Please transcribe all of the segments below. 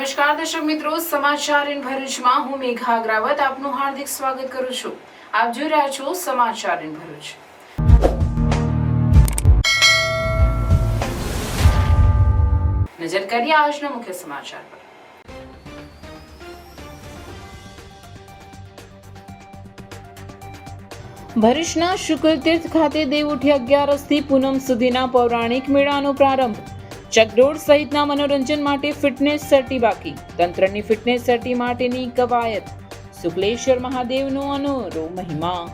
નમસ્કાર દર્શક મિત્રો, સમાચાર ઇન ભરૂચમાં હું મેઘા અગ્રાવત આપનું હાર્દિક સ્વાગત કરું છું. આપ જોઈ રહ્યા છો સમાચાર ઇન ભરૂચ. નજર કરીએ આજના મુખ્ય સમાચાર પર. ભરૂચના શુક્રતીર્થ ખાતે દેવઉઠી 11 થી પૂનમ સુધીના પૌરાણિક મેળાનો પ્રારંભ. ચકડોળ સહિતના મનોરંજન માટે ફિટનેસ સર્ટી બાકી. તંત્રની ફિટનેસ સર્ટી માટેની કવાયત. શુક્લેશ્વર મહાદેવનો અનોરો મહિમા.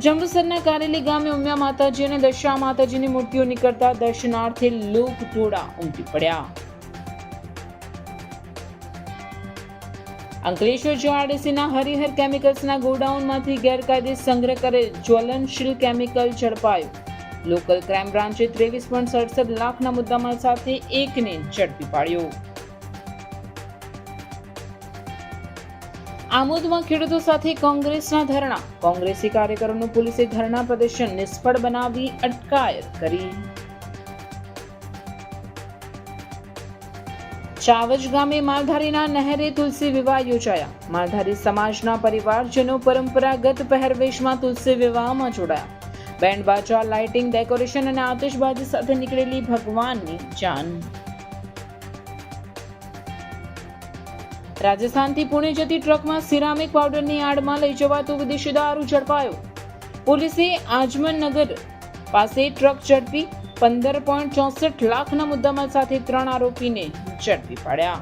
જંબુસરના કારેલી ગામે ઉમિયા માતાજી અને દશા માતાજીની મૂર્તિઓ નીકળતા દર્શનાર્થે લોક ટોળા ઉમટી પડ્યા. અંકલેશ્વર જીઆરડીસીના હરિહર કેમિકલ્સના ગોડાઉનમાંથી ગેરકાયદે સંગ્રહ કરેલ જ્વલનશીલ કેમિકલ ઝડપાયું. લોકલ ક્રાઇમ બ્રાન્ચે 23.67 લાખના મુદ્દામાલ સાથે એકને ઝડપી પાડ્યો. આમોદમાં ખેડૂતો સાથે કોંગ્રેસના ધરણા. કોંગ્રેસી કાર્યકરોનું પોલીસે ધરણા પ્રદર્શન નિષ્ફળ બનાવી અટકાયત કરી. ચાવજ ગામે માલધારીના નહેરે તુલસી વિવાહ યોજાયા. માલધારી સમાજના પરિવારજનો પરંપરાગત પહેરવેશમાં તુલસી વિવાહમાં જોડાયા. બેન્ડ બાજા, લાઇટિંગ, ડેકોરેશન અને આતશબાજી સાથે નીકળેલી ભગવાનની જાન. રાજસ્થાનથી પુણે જતી ટ્રકમાં સિરામિક પાવડરની આડમાં લઈ જવાતો વિદેશી દારૂ ઝડપાયો. પોલીસે આજમનનગર પાસે ટ્રક ઝડપી 15.64 લાખના મુદ્દામાલ સાથે 3 આરોપીને ઝડપી પાડ્યા.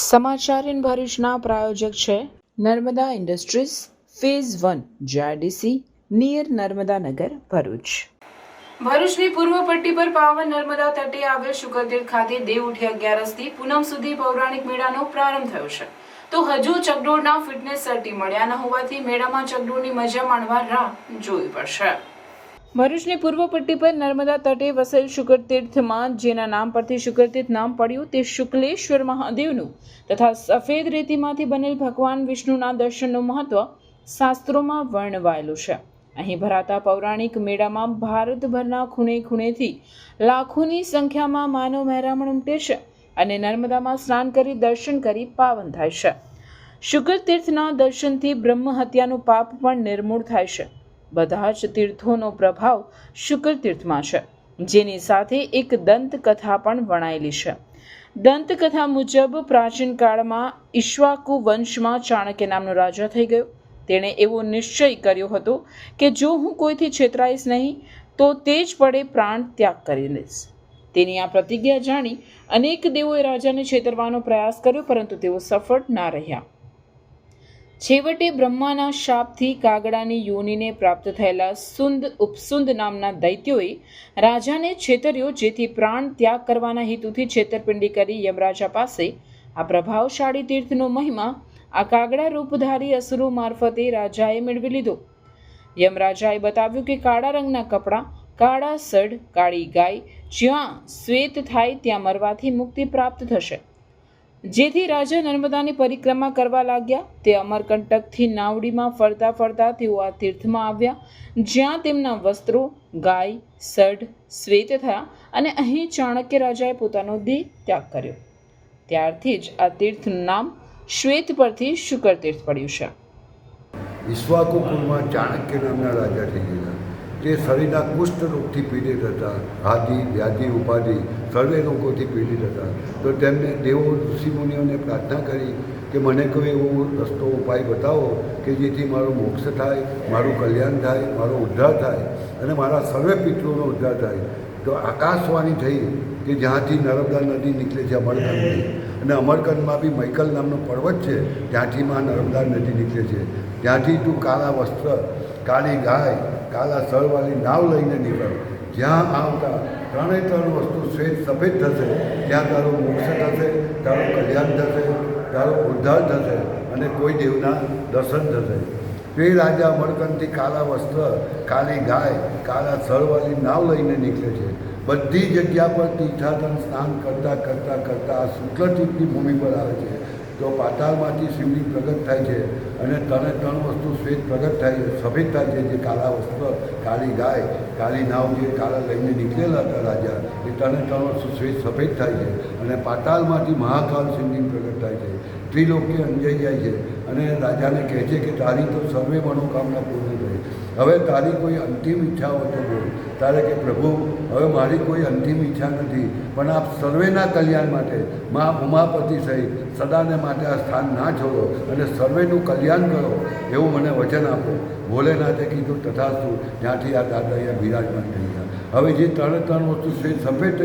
સમાચાર ઇન ભરૂચના પ્રાયોજક છે Narmada industries phase 1 GRDC near Narmada Nagar Bharuch. ભરૂચની પૂર્વ પટ્ટી પર પાવન નર્મદા તટે આવેલ શુક્રતીર્થ ખાતે દેવઉઠી 11 થી પૂનમ સુધી પૌરાણિક મેળાનો પ્રારંભ થયો છે. તો હજુ ચકડોળના ફિટનેસ સર્ટી મળ્યા ન હોવાથી મેળામાં ચકડોળની મજા માણવા રાહ જોવી પડશે. ભરૂચની પૂર્વ પટ્ટી પર નર્મદા તટે વસેલ શુક્રતીર્થમાં જેના નામ પરથી શુક્રતીર્થ નામ પડ્યું તે શુક્લેશ્વર મહાદેવનું તથા સફેદ રેતીમાંથી બનેલ ભગવાન વિષ્ણુના દર્શનનું મહત્વ શાસ્ત્રોમાં વર્ણવાયેલું છે. અહીં ભરાતા પૌરાણિક મેળામાં ભારતભરના ખૂણે ખૂણેથી લાખોની સંખ્યામાં માનવ મહેરામણ ઉમટે છે અને નર્મદામાં સ્નાન કરી દર્શન કરી પાવન થાય છે. શુક્રતીર્થના દર્શનથી બ્રહ્મ હત્યાનું પાપ પણ નિર્મૂળ થાય છે. બધા જ તીર્થોનો પ્રભાવ શુક્રતીર્થમાં છે, જેની સાથે એક દંતકથા પણ વણાયેલી છે. દંતકથા મુજબ પ્રાચીન કાળમાં ઈક્ષ્વાકુ વંશમાં ચાણક્ય નામનો રાજા થઈ ગયો. તેણે એવો નિશ્ચય કર્યો હતો કે જો હું કોઈથી છેતરાઈશ નહીં તો તે જ પડે પ્રાણ ત્યાગ કરી લઈશ. તેની આ પ્રતિજ્ઞા જાણી અનેક દેવોએ રાજાને છેતરવાનો પ્રયાસ કર્યો, પરંતુ તેઓ સફળ ના રહ્યા. છેવટે બ્રહ્માના શાપથી કાગડાની યોનિને પ્રાપ્ત થયેલા ઉપસુંદ નામના દૈત્યોએ રાજાને છેતર્યો, જેથી પ્રાણ ત્યાગ કરવાના હેતુથી છેતરપિંડી કરી યમરાજા પાસે આ પ્રભાવશાળી તીર્થનો મહિમા આ કાગડા રૂપધારી અસુરો મારફતે રાજાએ મેળવી લીધો. યમરાજાએ બતાવ્યું કે કાળા રંગના કપડાં, કાળા સડ, કાળી ગાય, જ્યાં શ્વેત થાય ત્યાં મરવાથી મુક્તિ પ્રાપ્ત થશે. જેથી રાજા નર્મદાની પરિક્રમા કરવા લાગ્યા. તે અમરકંટકથી નાવડીમાં ફરતા ફરતા તેઓ આ તીર્થમાં આવ્યા, જ્યાં તેમના વસ્ત્રો ગાય, સડ, શ્વેત થયા અને અહીં ચાણક્ય રાજાએ પોતાનો દેહ ત્યાગ કર્યો. ત્યારથી જ આ તીર્થનું નામ શ્વેત પરથી શુક્રતીર્થ પડ્યું છે. ઈક્ષ્વાકુ કુળમાં ચાણક્ય નામના રાજા થઈ ગયેલા. તે શરીરના કુષ્ઠ રોગથી પીડિત હતા. આદિ વ્યાધિ ઉપાધિ સર્વે રોગોથી પીડિત હતા. તો તેમને દેવો ઋષિમુનિઓને પ્રાર્થના કરી કે મને કોઈ એવો રસ્તો ઉપાય બતાવો કે જેથી મારો મોક્ષ થાય, મારું કલ્યાણ થાય, મારો ઉદ્ધાર થાય અને મારા સર્વે પિતૃઓનો ઉદ્ધાર થાય. તો આકાશવાણી થઈ કે જ્યાંથી નર્મદા નદી નીકળે છે અમરકંડથી, અને અમરકંડમાં બી મૈકલ નામનો પર્વત છે, ત્યાંથી માં નર્મદા નદી નીકળે છે. ત્યાંથી તું કાળા વસ્ત્ર, કાળી ગાય, કાળા સળવાળી નાવ લઈને નીકળ. જ્યાં આવતા 3 વસ્તુ શ્વેત સફેદ થશે ત્યાં તારો મોક્ષ થશે, તારું કલ્યાણ થશે, તારો ઉદ્ધાર થશે અને કોઈ દેવના દર્શન થશે. તે રાજા અમરકંડથી કાળા વસ્ત્ર, કાળી ગાય, કાળા સળવાળી નાવ લઈને નીકળે છે બધી જગ્યા પર તીર્થાટન સ્નાન કરતાં કરતાં કરતાં આ શુક્લતીર્થની ભૂમિ પર આવે છે. તો પાતાળમાંથી શિવલિંગ પ્રગટ થાય છે અને ત્રણ વસ્તુ શ્વેત પ્રગટ થાય છે, સફેદ થાય છે. જે કાળા વસ્ત્ર, કાળી ગાય, કાળી નાવ જે કાળા લઈને નીકળેલા હતા રાજા, એ ત્રણ વસ્તુ શ્વેત સફેદ થાય છે અને પાતાળમાંથી મહાકાલ શિવલિંગ પ્રગટ થાય છે. ત્રિલોકને અંજાઈ જાય છે અને રાજાને કહે છે કે તારી તો સર્વે મનોકામના પૂર્ણ થઈ. હવે તારી કોઈ અંતિમ ઈચ્છા હોય તો બોલ. તારે કે પ્રભુ હવે મારી કોઈ અંતિમ ઈચ્છા નથી, પણ આપ સર્વેના કલ્યાણ માટે મા ઉમાપતિ સહિત સદાને માટે આ સ્થાન ના છોડો અને સર્વેનું કલ્યાણ કરો એવું મને વચન આપો. ભોલેનાથે કીધું તથાસ્તુ. ત્યાંથી આ દાદા અહીંયા બિરાજમાન થઈ ગયા. હવે જે ત્રણ વસ્તુ શ્વેત સફેદ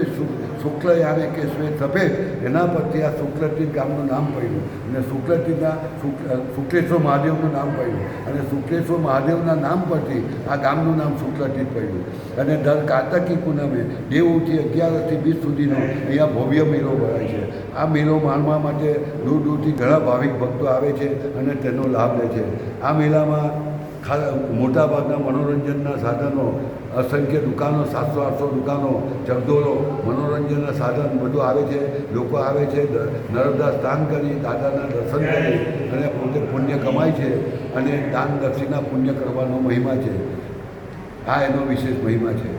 શુક્લ યાને કે શ્વેત સફેદ, એના પરથી આ શુક્લતીર્થ ગામનું નામ પડ્યું અને શુક્લતીર્થના શુક્લેશ્વર મહાદેવનું નામ પડ્યું અને શુક્લેશ્વર મહાદેવના નામ પરથી આ ગામનું નામ શુક્લતીર્થ પડ્યું. અને દર કાર્તકી પૂનમે 9થી 11થી 20 સુધીનો અહીંયા ભવ્ય મેળો ભરાય છે. આ મેળો માણવા માટે દૂર દૂરથી ઘણા ભાવિક ભક્તો આવે છે અને તેનો લાભ લે છે. આ મેળામાં મોટાભાગના મનોરંજનના સાધનો, અસંખ્ય દુકાનો, 700-800 દુકાનો, ચકડોળો, મનોરંજનના સાધન બધું આવે છે. લોકો આવે છે, નર્મદા સ્નાન કરી, દાદાના દર્શન કરી અને પોતે પુણ્ય કમાય છે અને દાન દક્ષિણા પુણ્ય કરવાનો મહિમા છે. આ એનો વિશેષ મહિમા છે.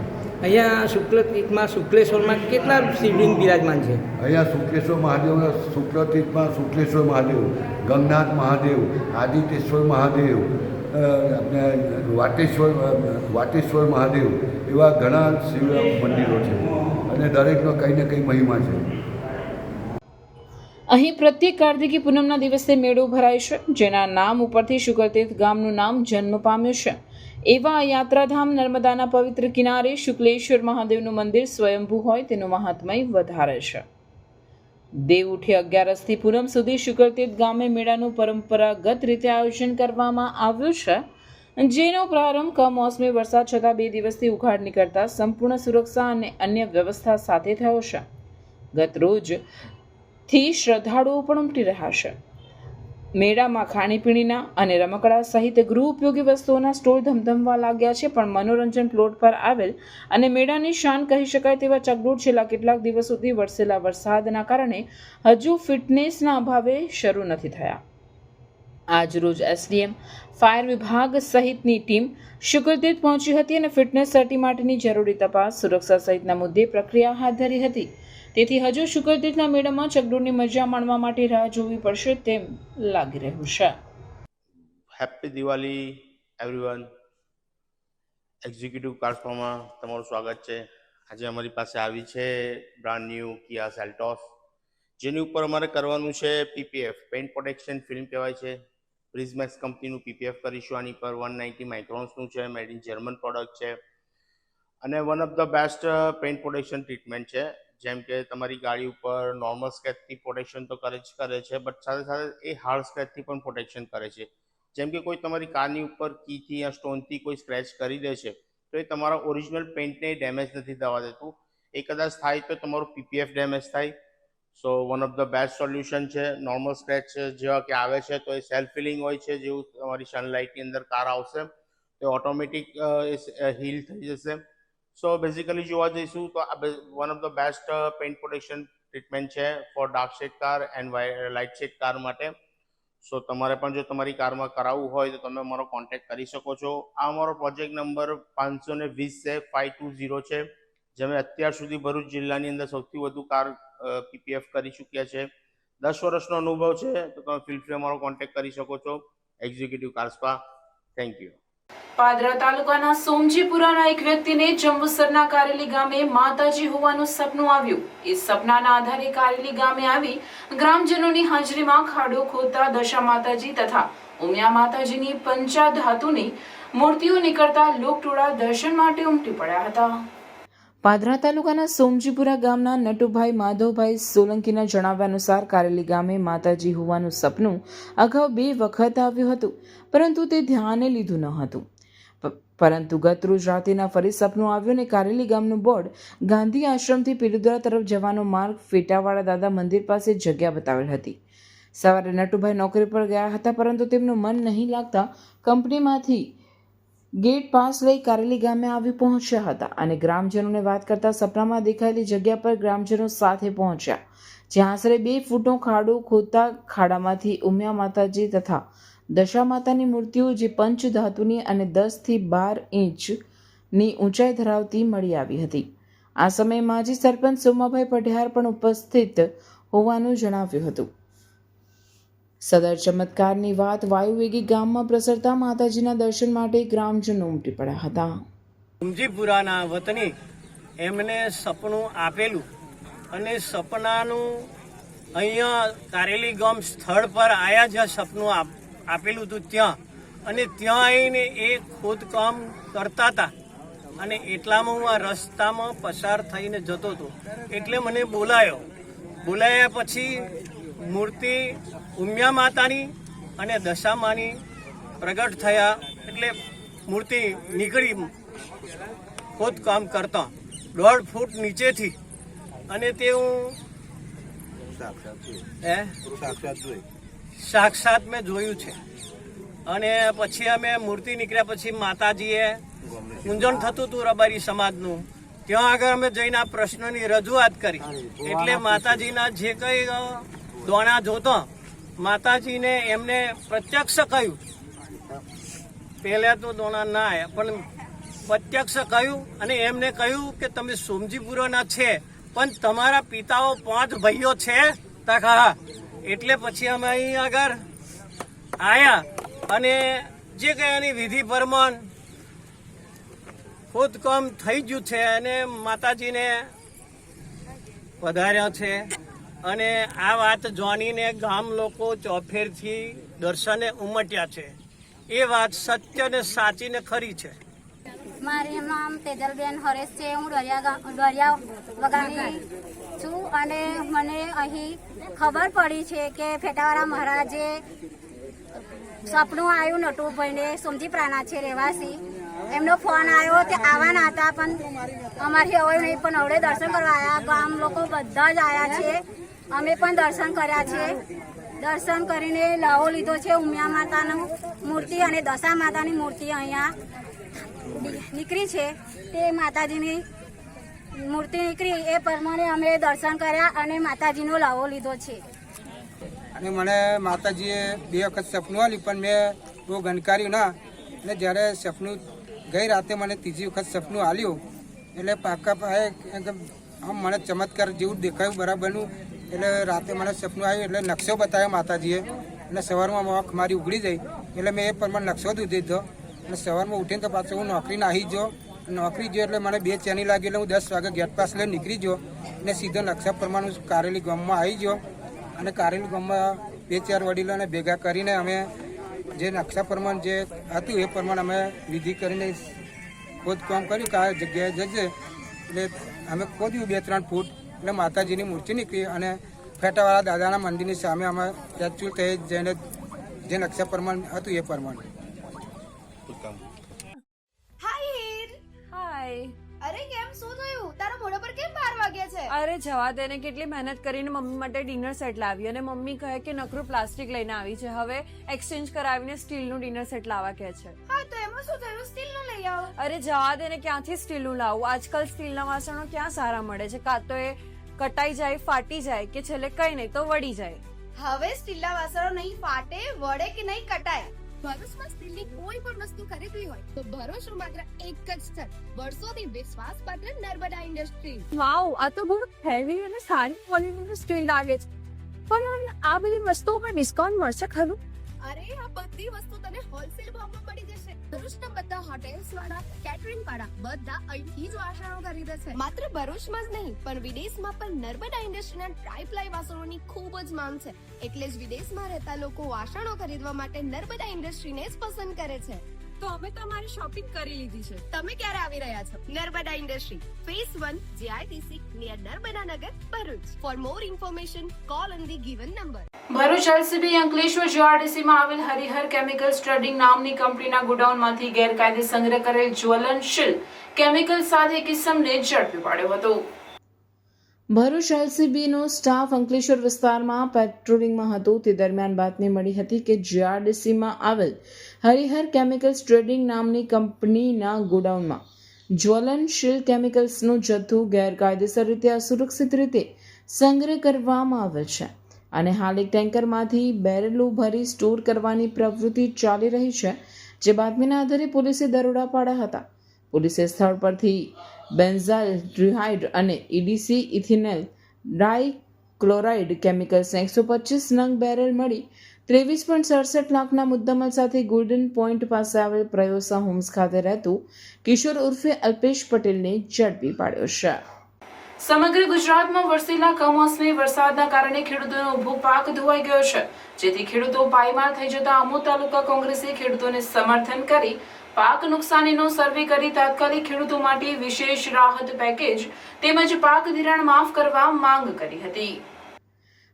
અહીંયા શુક્લતીર્થમાં શુક્લેશ્વરમાં કેટલા શિવલિંગ બિરાજમાન છે? અહીંયા શુક્લેશ્વર મહાદેવના શુક્લતીર્થમાં શુક્લેશ્વર મહાદેવ, ગંગનાથ મહાદેવ, આદિત્યેશ્વર મહાદેવ, આપણે વાટેશ્વર મહાદેવ, એવા ઘણા શિવ મંદિરો છે અને દરેકનો કંઈ ને કંઈ મહિમા છે. અહીં પ્રત્યેક કાર્તિકી પૂનમના દિવસે મેળો ભરાય છે, જેના નામ ઉપરથી શુક્લતીર્થ ગામનું નામ જન્મ પામ્યું છે. એવા આ યાત્રાધામ નર્મદાના પવિત્ર કિનારે શુક્લેશ્વર મહાદેવનું મંદિર સ્વયંભૂ હોય તેનું મહાત્મય વધારે છે. દેવઉઠી 11થી પૂનમ સુધી શુક્લતીર્થ ગામે મેળાનું પરંપરાગત રીતે આયોજન કરવામાં આવ્યું છે, જેનો પ્રારંભ કમોસમી વરસાદ છતાં 2 દિવસથી ઉઘાડ નીકળતા સંપૂર્ણ સુરક્ષા અને અન્ય વ્યવસ્થા સાથે થયો છે. ગત રોજથી શ્રદ્ધાળુઓ પણ ઉમટી રહ્યા છે. મેળામાં ખાણીપીણીના અને રમકડા સહિત ગૃહ ઉપયોગી વસ્તુઓના સ્ટોલ ધમધમવા લાગ્યા છે, પણ મનોરંજન પ્લોટ પર આવેલ અને મેળાની શાન કહી શકાય તેવા ચકડોળ છેલ્લા કેટલાક દિવસોથી વરસેલા વરસાદના કારણે હજુ ફિટનેસના અભાવે શરૂ નથી થયા. આજરોજ એસડીએમ, ફાયર વિભાગ સહિતની ટીમ શુક્લતીર્થ પહોંચી હતી અને ફિટનેસ સર્ટી માટેની જરૂરી તપાસ, સુરક્ષા સહિતના મુદ્દે પ્રક્રિયા હાથ ધરી હતી. તેથી હજુ શુક્લતીર્થના મેળામાં ચકડોળની મજા માણવા માટે રાહ જોવી પડશે તેમ લાગી રહ્યું છે. Happy Diwali everyone. એક્ઝિક્યુટિવ કાર્સમાં તમારું સ્વાગત છે. આજે અમારી પાસે આવી છે બ્રાન્ડ ન્યૂ કિયા સેલ્ટોસ, જેની ઉપર અમારે કરવાનું છે પીપીએફ, પેઇન્ટ પ્રોટેક્શન ફિલ્મ કહેવાય છે. પ્રિઝમેક્સ કંપનીનું પીપીએફ કરીશું. આની પર 190 માઇક્રોન્સનું છે, મેડ ઇન જર્મન પ્રોડક્ટ છે અને one of the best paint protection treatment છે. જેમ કે તમારી ગાડી ઉપર નોર્મલ સ્ક્રેચથી પ્રોટેક્શન તો કરે છે, બટ સાથે સાથે એ હાર્ડ સ્ક્રેચથી પણ પ્રોટેક્શન કરે છે. જેમ કે કોઈ તમારી કારની ઉપર કીથી યા સ્ટોનથી કોઈ સ્ક્રેચ કરી દે છે તો એ તમારા ઓરિજિનલ પેઇન્ટને ડેમેજ નથી થવા દેતું. એ કદાચ થાય તો તમારું પીપીએફ ડેમેજ થાય. So one of the best solution છે. નોર્મલ સ્ક્રેચ જેવા કે આવે છે તો એ સેલ્ફ હીલિંગ હોય છે, જેવું તમારી સનલાઇટની અંદર કાર આવશે તો ઓટોમેટિક હીલ થઈ જશે. સો બેઝિકલી જોવા જઈશું તો આ one of the best paint protection treatment છે for dark shade car and light shade car માટે. સો તમારે પણ જો તમારી કારમાં કરાવવું હોય તો તમે અમારો કોન્ટેક્ટ કરી શકો છો. આ અમારો પ્રોજેક્ટ નંબર 520 છે, 520 છે, જેમાં અત્યાર સુધી ભરૂચ જિલ્લાની અંદર સૌથી વધુ કાર પીપીએફ કરી ચૂક્યા છે. 10 વર્ષનો અનુભવ છે, તો તમે ફીલ ફ્રી અમારો કોન્ટેક્ટ કરી શકો છો. Executive car spa. Thank you. Padra તાલુકાના સોમજીપુરાના એક વ્યક્તિને જંબુસરના કારેલી ગામે માતાજી હોવાનું સપનું આવ્યું. એ સપનાના આધારે કારેલી ગામે આવી ગ્રામજનોની હાજરીમાં ખાડો ખોદતા દશા માતાજી તથા ઉમિયા માતાજીની પંચાધાતુની મૂર્તિઓ નીકળતા લોકટોળા દર્શન માટે ઉમટી પડ્યા હતા. પાદરા તાલુકાના સોમજીપુરા ગામના નટુભાઈ માધવભાઈ સોલંકીના જણાવ્યા અનુસાર કારેલી ગામે માતાજી હોવાનું સપનું અગાઉ 2 વખત આવ્યું હતું, પરંતુ તે ધ્યાને લીધું ન હતું. પરંતુ ગત રોજ રાત્રિના ફરી સપનું આવ્યું અને કારેલી ગામનું બોર્ડ ગાંધી આશ્રમથી પીલુદરા તરફ જવાનો માર્ગ ફેટાવાળા દાદા મંદિર પાસે જગ્યા બતાવેલ હતી. સવારે નટુભાઈ નોકરી પર ગયા હતા, પરંતુ તેમનું મન નહીં લાગતા કંપનીમાંથી ગેટ પાસ લઈ કારેલી ગામે આવી પહોંચ્યા હતા અને ગ્રામજનોને વાત કરતા સપનામાં દેખાયેલી જગ્યા પર ગ્રામજનો સાથે પહોંચ્યા, જ્યાં આશરે 2 ફૂટનો ખાડો ખોદતા ખાડામાંથી ઉમિયા માતાજી તથા દશા માતાની મૂર્તિઓ જે પંચ ધાતુની અને 10 થી 12 ઇંચની ઊંચાઈ ધરાવતી મળી આવી હતી. આ સમયે માજી સરપંચ સોમાભાઈ પઢિયાર પણ ઉપસ્થિત હોવાનું જણાવ્યું હતું. સદર ચમત્કારની વાત વાયુવેગી ગામમાં પ્રસરતા માતાજીના દર્શન માટે ગ્રામજનો ઉમટી પડ્યા હતા. ઉમજીપુરાના વતની એમને સપનું આપેલું અને સપનાનું અહીંયા કારેલી ગામ સ્થળ પર આવ્યા, જ્યાં સપનું આપેલું હતું ત્યાં, અને ત્યાં આવીને એ ખોદકામ કરતા હતા અને એટલામાં હું આ રસ્તામાં પસાર થઈને જતો હતો એટલે મને બોલાયા પછી મૂર્તિ ઉમિયા માતાની અને દશામાની પ્રગટ થયા એટલે મૂર્તિ નીકળી ખોદકામ કરતા 1.5 ફૂટ નીચેથી, અને તે હું સાક્ષાત મેં જોયું છે. અને પછી અમે મૂર્તિ નીકળ્યા પછી માતાજીએ પૂંજન થતું હતું રબારી સમાજનું, ત્યાં આગળ અમે જઈને આ પ્રશ્નની રજૂઆત કરી એટલે માતાજીના જે કંઈ દોણા જોતો માતાજીને એમને પ્રત્યક્ષ કહ્યું, પહેલા તો દોણા ના આવ્યા પણ પ્રત્યક્ષ કહ્યું અને એમને કહ્યું કે તમે સોમજીપુરાના છે પણ તમારા પિતાઓ 5 ભાઈઓ છે? હા. એટલે પછી અમે અહીં આગળ આવ્યા અને જે કંઈ એની વિધિ પ્રમાણ ખોદકામ થઈ ગયું છે અને માતાજીને પધાર્યા છે. અને આ વાત જાણીને ગામ લોકો ચોફેરથી દર્શને ઉમટ્યા છે. એ વાત સત્ય ને સાચી ને ખરી છે. મારું નામ તેજલબેન હરેશ છે. હું દરિયા વગાની છું અને મને અહીં ખબર પડી છે કે ફેટાવાળા મહારાજે સપનું આવ્યું નટુભાઈને, સોમજીપુરાના છે રહેવાસી. એમનો ફોન આવ્યો તે આવવાના હતા પણ અમારી હવે નહીં, પણ હવે દર્શન કરવા આવ્યા. ગામ લોકો બધા જ આવ્યા છે, અમે પણ દર્શન કર્યા છે. દર્શન કરીને લાવો લીધો છે. ઉમિયા માતાનું મૂર્તિ અને દશા માતાની મૂર્તિ અહીંયા નીકળી છે. તે માતાજીની મૂર્તિ નીકળી એ પ્રમાણે અમે દર્શન કર્યા અને માતાજીનો લાવો લીધો છે. અને મને માતાજીએ 2 વખત સપનું આપ્યું પણ મેં બહુ ગણકાર્યું ના, અને જ્યારે સપનું ગઈ રાતે મને 3જી વખત સપનું આલ્યું એટલે પાકા પાયે આમ મને ચમત્કાર જેવું દેખાયું બરાબરનું. એટલે રાતે મને સપનું આવ્યું એટલે નકશો બતાવ્યો માતાજીએ, અને સવારમાં આંખ મારી ઉઘડી ગઈ એટલે મેં એ પ્રમાણે નકશો દીધી દીધો. અને સવારમાં ઉઠીને તો પાછો હું નોકરીને આવી ગયો એટલે મને 2 ચેની લાગી એટલે હું 10 વાગે ગેટ પાસ લઈને નીકળી ગયો અને સીધો નકશા પ્રમાણે હું કારેલી ગામમાં આવી ગયો. અને કારેલી ગામમાં 2-4 વડીલોને ભેગા કરીને અમે જે નકશા પ્રમાણે જે હતું એ પ્રમાણે અમે વિધિ કરીને ખોદકામ કર્યું કે આ જગ્યાએ જજે. એટલે અમે ખોદ્યું 2-3 ફૂટ એટલે માતાજીની મૂર્તિ નીકળી અને ફેટાવાળા દાદાના મંદિરની સામે અમે ત્યાંચુલ થઈ જઈને જે નકશા પ્રમાણે હતું એ પ્રમાણે. અરે કેમ શું થયું? તારા મોઢા પર કેમ 12 વાગ્યા છે? અરે જવા દે ને, કેટલી મહેનત કરીને મમ્મી માટે ડિનર સેટ લાવી અને મમ્મી કહે કે નકરું પ્લાસ્ટિક લઈને આવી છે, હવે એક્સચેન્જ કરાવીને સ્ટીલનું ડિનર સેટ લાવવા કહે છે. હા તો એમાં શું થયું? સ્ટીલનું લઈ આવો. અરે જવા દે ને, ક્યાંથી સ્ટીલનું લાવું? આજકાલ સ્ટીલના વાસણો ક્યાં સારા મળે છે? કાં તો એ કટાઈ જાય, ફાટી જાય કે છેલ્લે કઈ નહીં તો વળી જાય. હવે સ્ટીલના વાસણો નહીં ફાટે, વળે કે નહીં કટાય. ભરૂચમાં સ્ટીલની કોઈ પણ વસ્તુ ખરીદવી હોય તો ભરૂચનું માત્ર એક જ સ્થળ, વર્ષોથી વિશ્વાસપાત્ર નર્મદા ઇન્ડસ્ટ્રી. વાવ, આ તો બહુ હેવી અને સારી ક્વોલિટીનું સ્ટીલ લાગે છે. પણ આ બધી વસ્તુઓ પર ડિસ્કાઉન્ટ મળશે ખરું? અરે આ બધી વસ્તુ તને હોલસેલ ભાવમાં મળી જશે. ભરૂચના બધા હોટેલ્સ વાળા, કેટરિંગ વાળા બધા અહીંથી જ વાસણો ખરીદે છે. માત્ર ભરૂચમાં જ નહીં પણ વિદેશમાં પણ નર્મદા ઇન્ડસ્ટ્રીના ટ્રાયપ્લાય વાસણોની ખૂબ જ માંગ છે. એટલે જ વિદેશમાં રહેતા લોકો વાસણો ખરીદવા માટે નર્મદા ઇન્ડસ્ટ્રીને જ પસંદ કરે છે. તો અમે તમારી શોપિંગ કરી લીધી છે. તમે ક્યારે આવી રહ્યા છો? Narmada industry phase 1 JITC near Narmada Nagar, Bharuch. For more information call on the given number. Bharuch LCB Ankleshwar જીઆરડીસીમાં આવેલ હરિહર કેમિકલ્સ ટ્રેડિંગ નામની કંપનીના ગોડાઉનમાંથી ગેરકાયદે સંગ્રહ કરેલ જ્વલનશીલ કેમિકલ સાથે એક ઇસમને ઝડપી પાડ્યો હતો. ભરૂચ એલસીબીનો સ્ટાફ અંકલેશ્વર વિસ્તારમાં પેટ્રોલિંગમાં હતો તે દરમિયાન બાતમી મળી હતી કે જીઆરડીસીમાં આવેલ હરિહર કેમિકલ્સ ટ્રેડિંગ નામની કંપનીના ગોડાઉનમાં જ્વલનશીલ કેમિકલ્સનું જથ્થું ગેરકાયદેસર રીતે અસુરક્ષિત રીતે સંગ્રહ કરવામાં આવેલ છે અને હાલ એક ટેન્કરમાંથી બેરલો ભરી સ્ટોર કરવાની પ્રવૃત્તિ ચાલી રહી છે, જે બાતમીના આધારે પોલીસે દરોડા પાડ્યા હતા. પોલીસે સ્થળ પરથી બેન્ઝાલ્ડિહાઇડ અને EDC ઇથિનલ ડાઇક્લોરાઇડ કેમિકલ્સના 125 નંગ બેરલ મળી 23.67 લાખના મુદ્દામાલ સાથે ગોલ્ડન પોઈન્ટ પાસે આવેલ પ્રયોસા હોમ્સ ખાતે રહેતું કિશોર ઉર્ફે અલ્પેશ પટેલને ઝડપી પાડ્યો છે. સમગ્ર ગુજરાતમાં વરસેલા કમોસમી વરસાદના કારણે ખેડૂતોનો ઊભો પાક ધોવાઈ ગયો છે, જેથી ખેડૂતો પાયમાલ થઈ જતા આમોદ તાલુકા કોંગ્રેસે ખેડૂતોને સમર્થન કરી પાક નુકસાનીનો સર્વે કરી તાત્કાલિક ખેડૂતો માટે વિશેષ રાહત પેકેજ તેમજ પાક ધિરાણ માફ કરવા માંગ કરી હતી.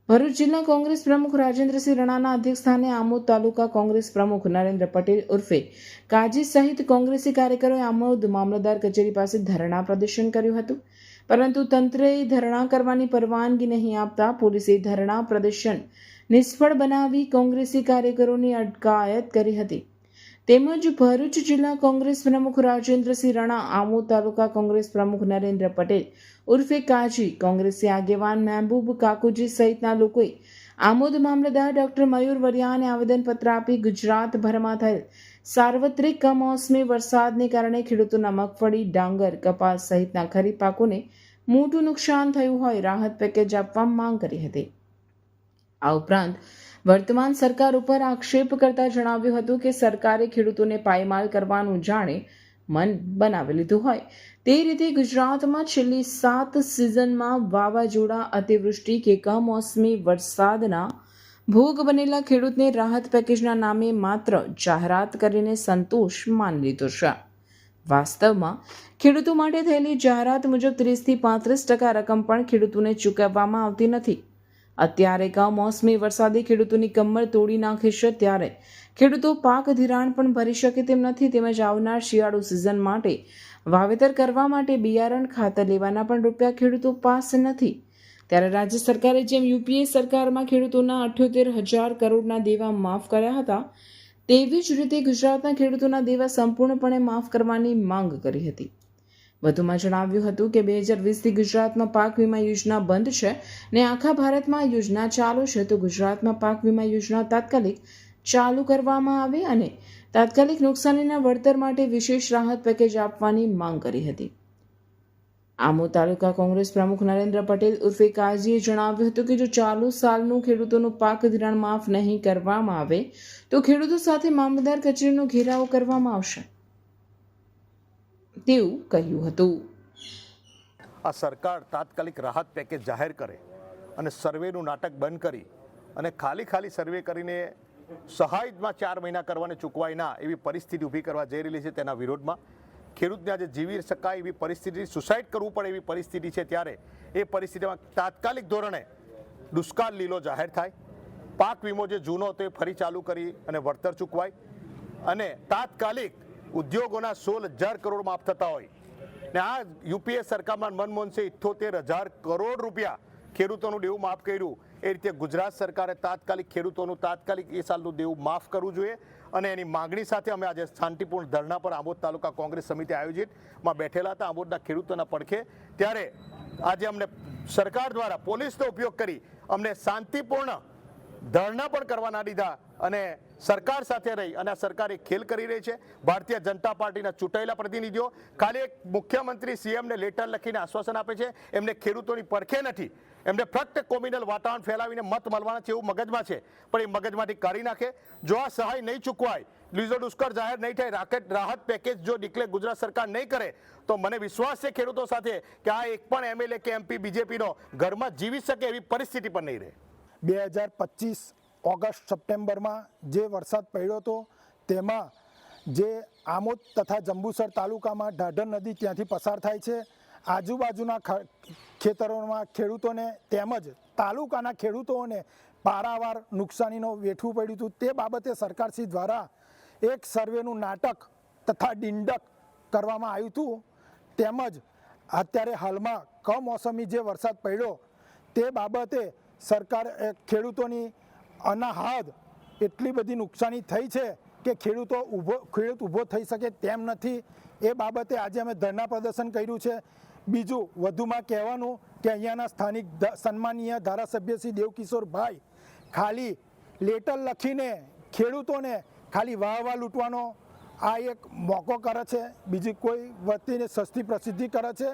ભરૂચ જિલ્લા કોંગ્રેસ પ્રમુખ રાજેન્દ્રસિંહ રણાના અધ્યક્ષસ્થાને આમોદ તાલુકા કોંગ્રેસ પ્રમુખ નરેન્દ્ર પટેલ ઉર્ફે કાજી સહિત કોંગ્રેસી કાર્યકરોએ આમોદ મામલતદાર કચેરી પાસે ધરણા પ્રદર્શન કર્યું હતું, પરંતુ તંત્રએ ધરણા કરવાની પરવાનગી નહીં આપતા પોલીસે ધરણા પ્રદર્શન નિષ્ફળ બનાવી કોંગ્રેસી કાર્યકરોની અટકાયત કરી હતી. તેમજ ભરૂચ જિલ્લા કોંગ્રેસ પ્રમુખ રાજેન્દ્રસિંહ રણા, આમોદ તાલુકા કોંગ્રેસ પ્રમુખ નરેન્દ્ર પટેલ ઉર્ફે કાજી, કોંગ્રેસી આગેવાન મહેબૂબ કાકુજી સહિતના લોકોએ આમોદ મામલતદાર ડોક્ટર મયુર વરિયાને આવેદનપત્ર આપી ગુજરાતભરમાં થયેલ સાર્વત્રિક કમોસમી વરસાદને કારણે ખેડૂતોના મગફળી, ડાંગર, કપાસ સહિતના ખરીફ પાકોને મોટું નુકસાન થયું હોય રાહત પેકેજ આપવા માંગ કરી હતી. આ ઉપરાંત વર્તમાન સરકાર ઉપર આક્ષેપ કરતા જણાવ્યું હતું કે સરકારે ખેડૂતોને પાયમાલ કરવાનું જાણે મન બનાવી લીધું હોય તે રીતે ગુજરાતમાં છેલ્લી 7 સિઝનમાં વાવાઝોડા, અતિવૃષ્ટિ કે કમોસમી વરસાદના ભોગ બનેલા ખેડૂતને રાહત પેકેજના નામે માત્ર જાહેરાત કરીને સંતોષ માની લીધો છે. વાસ્તવમાં ખેડૂતો માટે થયેલી જાહેરાત મુજબ 30 થી 35% રકમ પણ ખેડૂતોને ચૂકવવામાં આવતી નથી. અત્યારે કમોસમી વરસાદે ખેડૂતોની કમર તોડી નાખી છે, ત્યારે ખેડૂતો પાક ધિરાણ પણ ભરી શકે તેમ નથી, તેમજ આવનાર શિયાળુ સિઝન માટે વાવેતર કરવા માટે બિયારણ, ખાતર લેવાના પણ રૂપિયા ખેડૂતો પાસે નથી. ત્યારે રાજ્ય સરકારે જેમ યુપીએ સરકારમાં ખેડૂતોના 78,000 કરોડના દેવા માફ કર્યા હતા, તેવી જ રીતે ગુજરાતના ખેડૂતોના દેવા સંપૂર્ણપણે માફ કરવાની માંગ કરી હતી. વધુમાં જણાવ્યું હતું કે 2020થી ગુજરાતમાં પાક વીમા યોજના બંધ છે ને આખા ભારતમાં યોજના ચાલુ છે, તો ગુજરાતમાં પાક વીમા યોજના તાત્કાલિક ચાલુ કરવામાં આવે અને તાત્કાલિક નુકસાનીના વળતર માટે વિશેષ રાહત પેકેજ આપવાની માંગ કરી હતી. આમોદ તાલુકા કોંગ્રેસ પ્રમુખ નરેન્દ્ર પટેલ ઉર્ફે કાજીએ જણાવ્યું હતું કે જો ચાલુ સાલનું ખેડૂતોનું પાક ધિરાણ માફ નહીં કરવામાં આવે તો ખેડૂતો સાથે મામલતદાર કચેરીનો ઘેરાવો કરવામાં આવશે તેવું કહ્યું હતું. આ સરકાર તાત્કાલિક રાહત પેકેજ જાહેર કરે અને સર્વેનું નાટક બંધ કરી અને ખાલી સર્વે કરીને સહાયમાં 4 મહિના કરવાને ચૂકવાય ના એવી પરિસ્થિતિ ઊભી કરવા જઈ રહેલી છે. તેના વિરોધમાં ખેડૂતને આજે જીવી શકાય એવી પરિસ્થિતિ, સુસાઇડ કરવું પડે એવી પરિસ્થિતિ છે, ત્યારે એ પરિસ્થિતિમાં તાત્કાલિક ધોરણે દુષ્કાળ લીલો જાહેર થાય, પાક વીમો જે જૂનો હતો એ ફરી ચાલુ કરી અને વળતર ચૂકવાય અને તાત્કાલિક ઉદ્યોગોના 16,000 કરોડ માફ થતા હોય ને આ યુપીએ સરકારમાં મનમોહન સિંહ 78,000 કરોડ રૂપિયા ખેડૂતોનું દેવું માફ કર્યું, એ રીતે ગુજરાત સરકારે તાત્કાલિક ખેડૂતોનું તાત્કાલિક એ સાલનું દેવું માફ કરવું જોઈએ. અને એની માગણી સાથે અમે આજે શાંતિપૂર્ણ ધરણા પર આમોદ તાલુકા કોંગ્રેસ સમિતિ આયોજિતમાં બેઠેલા હતા આમોદના ખેડૂતોના પડખે. ત્યારે આજે અમને સરકાર દ્વારા પોલીસનો ઉપયોગ કરી અમને શાંતિપૂર્ણ ધરણા પણ કરવા ના દીધા અને સરકાર સાથે રહી અને આ સરકાર એક ખેલ કરી રહી છે. ભારતીય જનતા પાર્ટીના ચૂંટાયેલા પ્રતિનિધિઓ ખાલી એક મુખ્યમંત્રી સીએમને લેટર લખીને આશ્વાસન આપે છે, એમને ખેડૂતોની પડખે નથી, એમને ફક્ત કોમ્યુનલ વાતાવરણ ફેલાવીને મત મળવાના છે એવું મગજમાં છે, પણ એ મગજમાંથી કાઢી નાખે. જો આ સહાય નહીં ચૂકવાય, લીઝો દુષ્કાળ જાહેર નહીં થાય, રાહત પેકેજ જો ડિક્લેર ગુજરાત સરકાર નહીં કરે તો મને વિશ્વાસ છે ખેડૂતો સાથે કે આ એક પણ એમએલએ કે એમપી બીજેપીનો ઘરમાં જીવી શકે એવી પરિસ્થિતિ પણ નહીં રહે. 2025 ઓગસ્ટ સપ્ટેમ્બરમાં જે વરસાદ પડ્યો હતો તેમાં જે આમોદ તથા જંબુસર તાલુકામાં ઢાઢર નદી ત્યાંથી પસાર થાય છે, આજુબાજુના ખેતરોમાં ખેડૂતોને તેમજ તાલુકાના ખેડૂતોને પારાવાર નુકસાનીનો વેઠવું પડ્યું હતું. તે બાબતે સરકારશ્રી દ્વારા એક સર્વેનું નાટક તથા ડિંડક કરવામાં આવ્યું હતું. તેમજ અત્યારે હાલમાં કમોસમી જે વરસાદ પડ્યો તે બાબતે સરકાર ખેડૂતોની અનાહદ એટલી બધી નુકસાની થઈ છે કે ખેડૂત ઊભો થઈ શકે તેમ નથી. એ બાબતે આજે અમે ધરણા પ્રદર્શન કર્યું છે. બીજું વધુમાં કહેવાનું કે અહીંયાના સ્થાનિક સન્માનીય ધારાસભ્ય શ્રી દેવકિશોરભાઈ ખાલી લેટર લખીને ખેડૂતોને ખાલી વાહ લૂંટવાનો આ એક મોકો કરે છે, બીજી કોઈ વસ્તીને સસ્તી પ્રસિદ્ધિ કરે છે.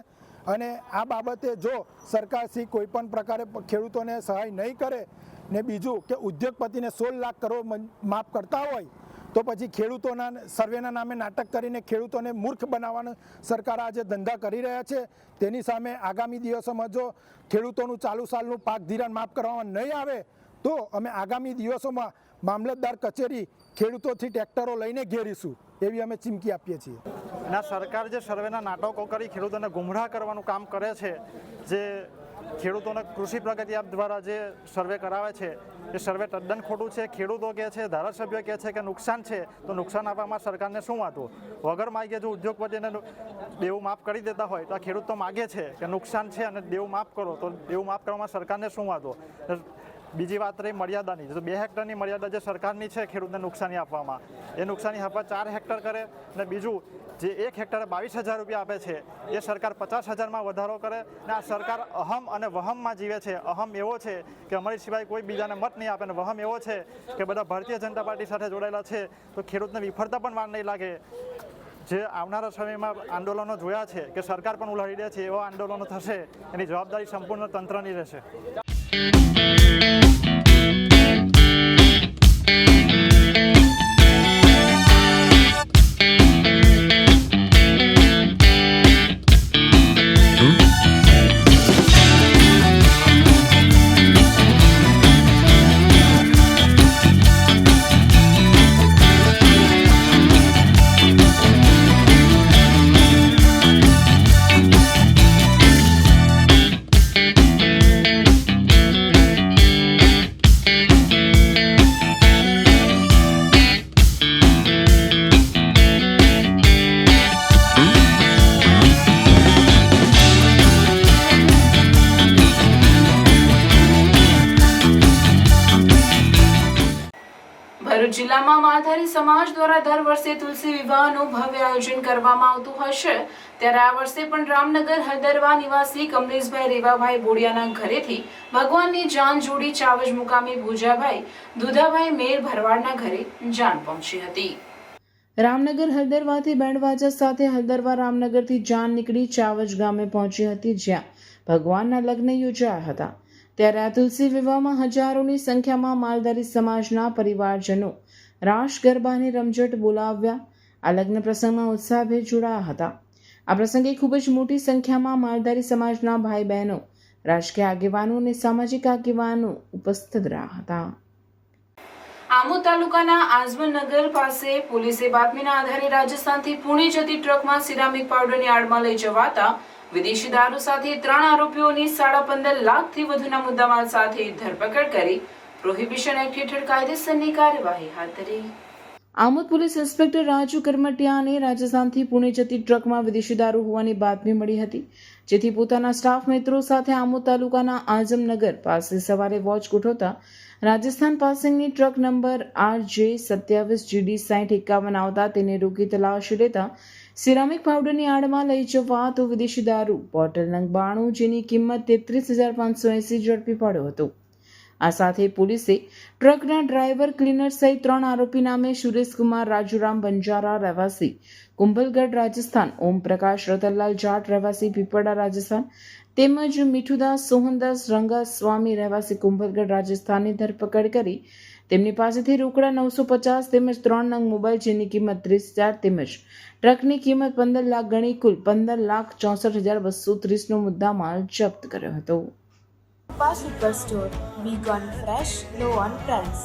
અને આ બાબતે જો સરકારશ્રી કોઈ પણ પ્રકારે ખેડૂતોને સહાય નહીં કરે ને બીજું કે ઉદ્યોગપતિને 16 લાખ કરોડ માફ કરતા હોય તો પછી ખેડૂતોના સર્વેના નામે નાટક કરીને ખેડૂતોને મૂર્ખ બનાવવાનો સરકાર આજે ધંધા કરી રહ્યા છે. તેની સામે આગામી દિવસોમાં જો ખેડૂતોનું ચાલુ સાલનું પાક ધિરાણ માફ કરવામાં નહીં આવે તો અમે આગામી દિવસોમાં મામલતદાર કચેરી ખેડૂતોથી ટ્રેક્ટરો લઈને ઘેરીશું એવી અમે ચીમકી આપીએ છીએ. ના, સરકાર જે સર્વેના નાટકો કરી ખેડૂતોને ગુમરાહ કરવાનું કામ કરે છે, જે ખેડૂતોને કૃષિ પ્રગતિ એપ દ્વારા જે સર્વે કરાવે છે એ સર્વે તદ્દન ખોટું છે. ખેડૂતો કહે છે, ધારાસભ્યો કહે છે કે નુકસાન છે, તો નુકસાન આપવામાં સરકારને શું વાંધો? વગર માગે જો ઉદ્યોગપતિને દેવું માફ કરી દેતા હોય તો આ ખેડૂત તો માગે છે કે નુકસાન છે અને દેવું માફ કરો, તો દેવું માફ કરવામાં સરકારને શું વાંધો? બીજી વાત રહી મર્યાદાની, તો 2 હેક્ટરની મર્યાદા જે સરકારની છે ખેડૂતને નુકસાની આપવામાં, એ નુકસાની આપવા 4 હેક્ટર કરે. અને બીજું જે 1 હેક્ટરે 22,000 રૂપિયા આપે છે એ સરકાર 50,000માં વધારો કરે. ને આ સરકાર અહમ અને વહમમાં જીવે છે. અહમ એવો છે કે અમારી સિવાય કોઈ બીજાને મત નહીં આપે, અને વહમ એવો છે કે બધા ભારતીય જનતા પાર્ટી સાથે જોડાયેલા છે, તો ખેડૂતને વિફરતા પણ વાર નહીં લાગે. જે આવનારા સમયમાં આંદોલનો જોયા છે કે સરકાર પણ ઉલાડી દે છે, એવા આંદોલનો થશે, એની જવાબદારી સંપૂર્ણ તંત્રની રહેશે. ભરૂચ જિલ્લામાં માલધારી સમાજ દ્વારા દર વર્ષે તુલસી વિવાહનું ભવ્ય આયોજન કરવામાં આવતું હશે, ત્યારે આ વર્ષે પણ રામનગર હળદરવા નિવાસી કમલેશભાઈ રેવાભાઈ બોડિયાના ઘરેથી ભગવાનની જાન જોડી ચાવજ મુકામે પૂજાભાઈ દુધાભાઈ મેર ભરવાડના ઘરે જાન પહોંચી હતી. રામનગર હળદરવાથી બેન્ડવાજા સાથે હળદરવા રામનગરથી જાન નીકળી ચાવજ ગામે પહોંચી હતી, જ્યાં ભગવાનના લગ્ન યોજાયા હતા. ત્યારે આ તુલસી વિવાહમાં હજારોની સંખ્યામાં માલધારી સમાજના પરિવારજનો રાસ ગરબાની રમઝટ બોલાવ્યા આ લગ્ન પ્રસંગમાં ઉત્સાહભેર જોડાયા હતા. આ પ્રસંગે ખૂબ જ મોટી સંખ્યામાં માલધારી સમાજના ભાઈ બહેનો, રાજકીય આગેવાનો અને સામાજિક આગેવાનો ઉપસ્થિત રહ્યા હતા. આમોદ તાલુકાના આઝમનગર પાસે પોલીસે બાતમીના આધારે રાજસ્થાનથી પુણે જતી ટ્રકમાં સિરામિક પાવડરની આડમાં લઈ જવાતા વિદેશી દારૂ સાથે 3 આરોપીઓની 15.5 લાખથી વધુના મુદ્દામાલ સાથે ધરપકડ કરી પ્રોહિબિશન એક્ટ હેઠળ કાયદેસરની કાર્યવાહી હાથ ધરી. આમોદ પોલીસ ઇન્સ્પેક્ટર રાજુ કરમટિયાને રાજસ્થાનથી પુણે જતી ટ્રકમાં વિદેશી દારૂ હોવાની બાતમી મળી હતી, જેથી પોતાના સ્ટાફ મિત્રો સાથે આમોદ તાલુકાના આઝમનગર પાસે સવારે વોચ ગોઠવતા રાજસ્થાન પાસિંગની ટ્રક નંબર RJ27GD6051 આવતા તેને રોકી તલાશી લેતા સિરામિક પાવડરની આડમાં લઈ જવાતો વિદેશી દારૂ બોટલ નંગ 92 જેની કિંમત 33,580 ઝડપી પડ્યો હતો. આ સાથે પોલીસે ટ્રકના ડ્રાઈવર, ક્લીનર સહિત 3 આરોપી નામે સુરેશકુમાર રાજુરામ બંજારા રહેવાસી કુંભલગઢ રાજસ્થાન, ઓમપ્રકાશ રતનલાલ જાટ રહેવાસી પીપળા રાજસ્થાન તેમજ મીઠુદાસ સોહનદાસ રંગાસ્વામી રહેવાસી કુંભલગઢ રાજસ્થાનની ધરપકડ કરી તેમની પાસેથી રોકડા 950 તેમજ 3 નંગ મોબાઈલ જેની કિંમત 30,000 તેમજ ટ્રકની કિંમત 15 લાખ ગણી કુલ 15,64,230 નો મુદ્દામાલ જપ્ત કર્યો હતો. Super store, big on fresh, low on price.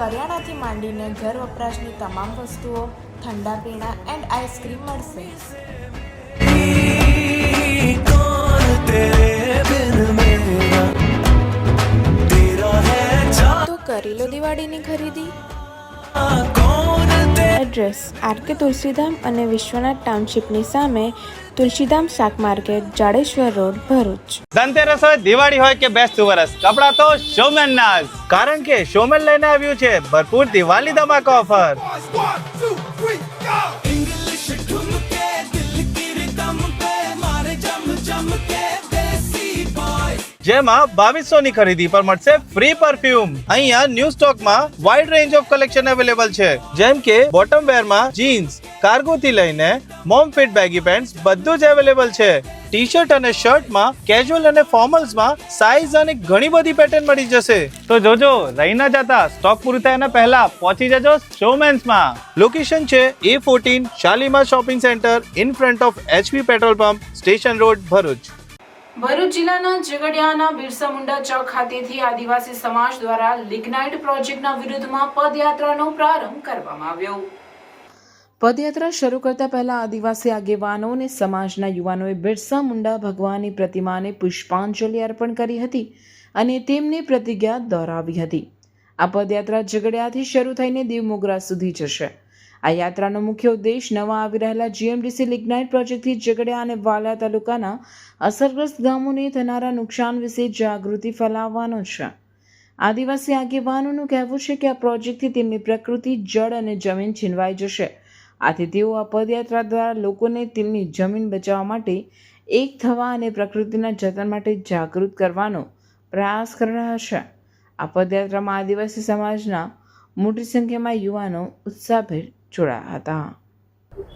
કરિયાણાથી માંડીને ઘર વપરાશની તમામ વસ્તુઓ, ઠંડા પીણા એન્ડ આઈસ્ક્રીમ મળશે. તો કરી લો દિવાળીની ખરીદી. એડ્રેસ આરકે તુલસીધામ અને વિશ્વનાથ ટાઉનશીપની સામે તુલસીધામ શાક માર્કેટ, જાડેશ્વર રોડ, ભરૂચ. ધનતેરસ હોય, દિવાળી હોય કે બેસતું વરસ, કપડા તો શોમેન ના જ. કારણ કે શોમેન લઈને આવ્યું છે ભરપૂર દિવાળી ધમાકા ઓફર. જેમાં 2200 ની ખરીદી પર મળશે ફ્રી પરફ્યુમ. અહીંયા ન્યૂ સ્ટોકમાં wide range of collection available છે, જેમ કે બોટમ વેર માં જીન્સ, કાર્ગો થી લઈને મોમ ફિટ બેગી પેન્ટ્સ બધું જ અવેલેબલ છે. ટી શર્ટ અને શર્ટમાં કેઝ્યુઅલ અને ફોર્મલ્સ માં સાઇઝ અને ઘણી બધી પેટર્ન મળી જશે. તો જોજો, રહી ના જતા, સ્ટોક પૂરું થાય એના પહેલા પહોંચી જજો શોમેન્સ માં. લોકેશન છે A14 Shalimar shopping centre in front of HP petrol pump, station road, Bharuch. Bharuch જિલ્લાના ઝઘડિયાના બિરસા મુંડા ચોક ખાતેથી આદિવાસી સમાજ દ્વારા લિગ્નાઇટ પ્રોજેક્ટના વિરુદ્ધમાં પદયાત્રાનો પ્રારંભ કરવામાં આવ્યો. પદયાત્રા શરૂ કરતા પહેલા આદિવાસી આગેવાનો અને સમાજના યુવાનોએ બિરસા મુંડા ભગવાનની પ્રતિમાને પુષ્પાંજલિ અર્પણ કરી હતી અને તેમને પ્રતિજ્ઞા દોહરાવી હતી. આ પદયાત્રા ઝઘડિયાથી શરૂ થઈને દેવમોગરા સુધી જશે. આ યાત્રાનો મુખ્ય ઉદ્દેશ નવા આવી રહેલા GMDC લિગ્નાઇટ પ્રોજેક્ટથી ઝઘડિયા અને વાલિયા તાલુકાના અસરગ્રસ્ત ગામોને થનારા નુકસાન વિશે જાગૃતિ ફેલાવવાનો છે. આદિવાસી આગેવાનોનું કહેવું છે કે આ પ્રોજેક્ટથી તેમની પ્રકૃતિ, જળ અને જમીન છીનવાઈ જશે. આથી તેઓ આ પદયાત્રા દ્વારા લોકોને તેમની જમીન બચાવવા માટે એક થવા અને પ્રકૃતિના જતન માટે જાગૃત કરવાનો પ્રયાસ કરી રહ્યા છે. આ પદયાત્રામાં આદિવાસી સમાજના મોટી સંખ્યામાં યુવાનો ઉત્સાહભેર જોડાયા હતા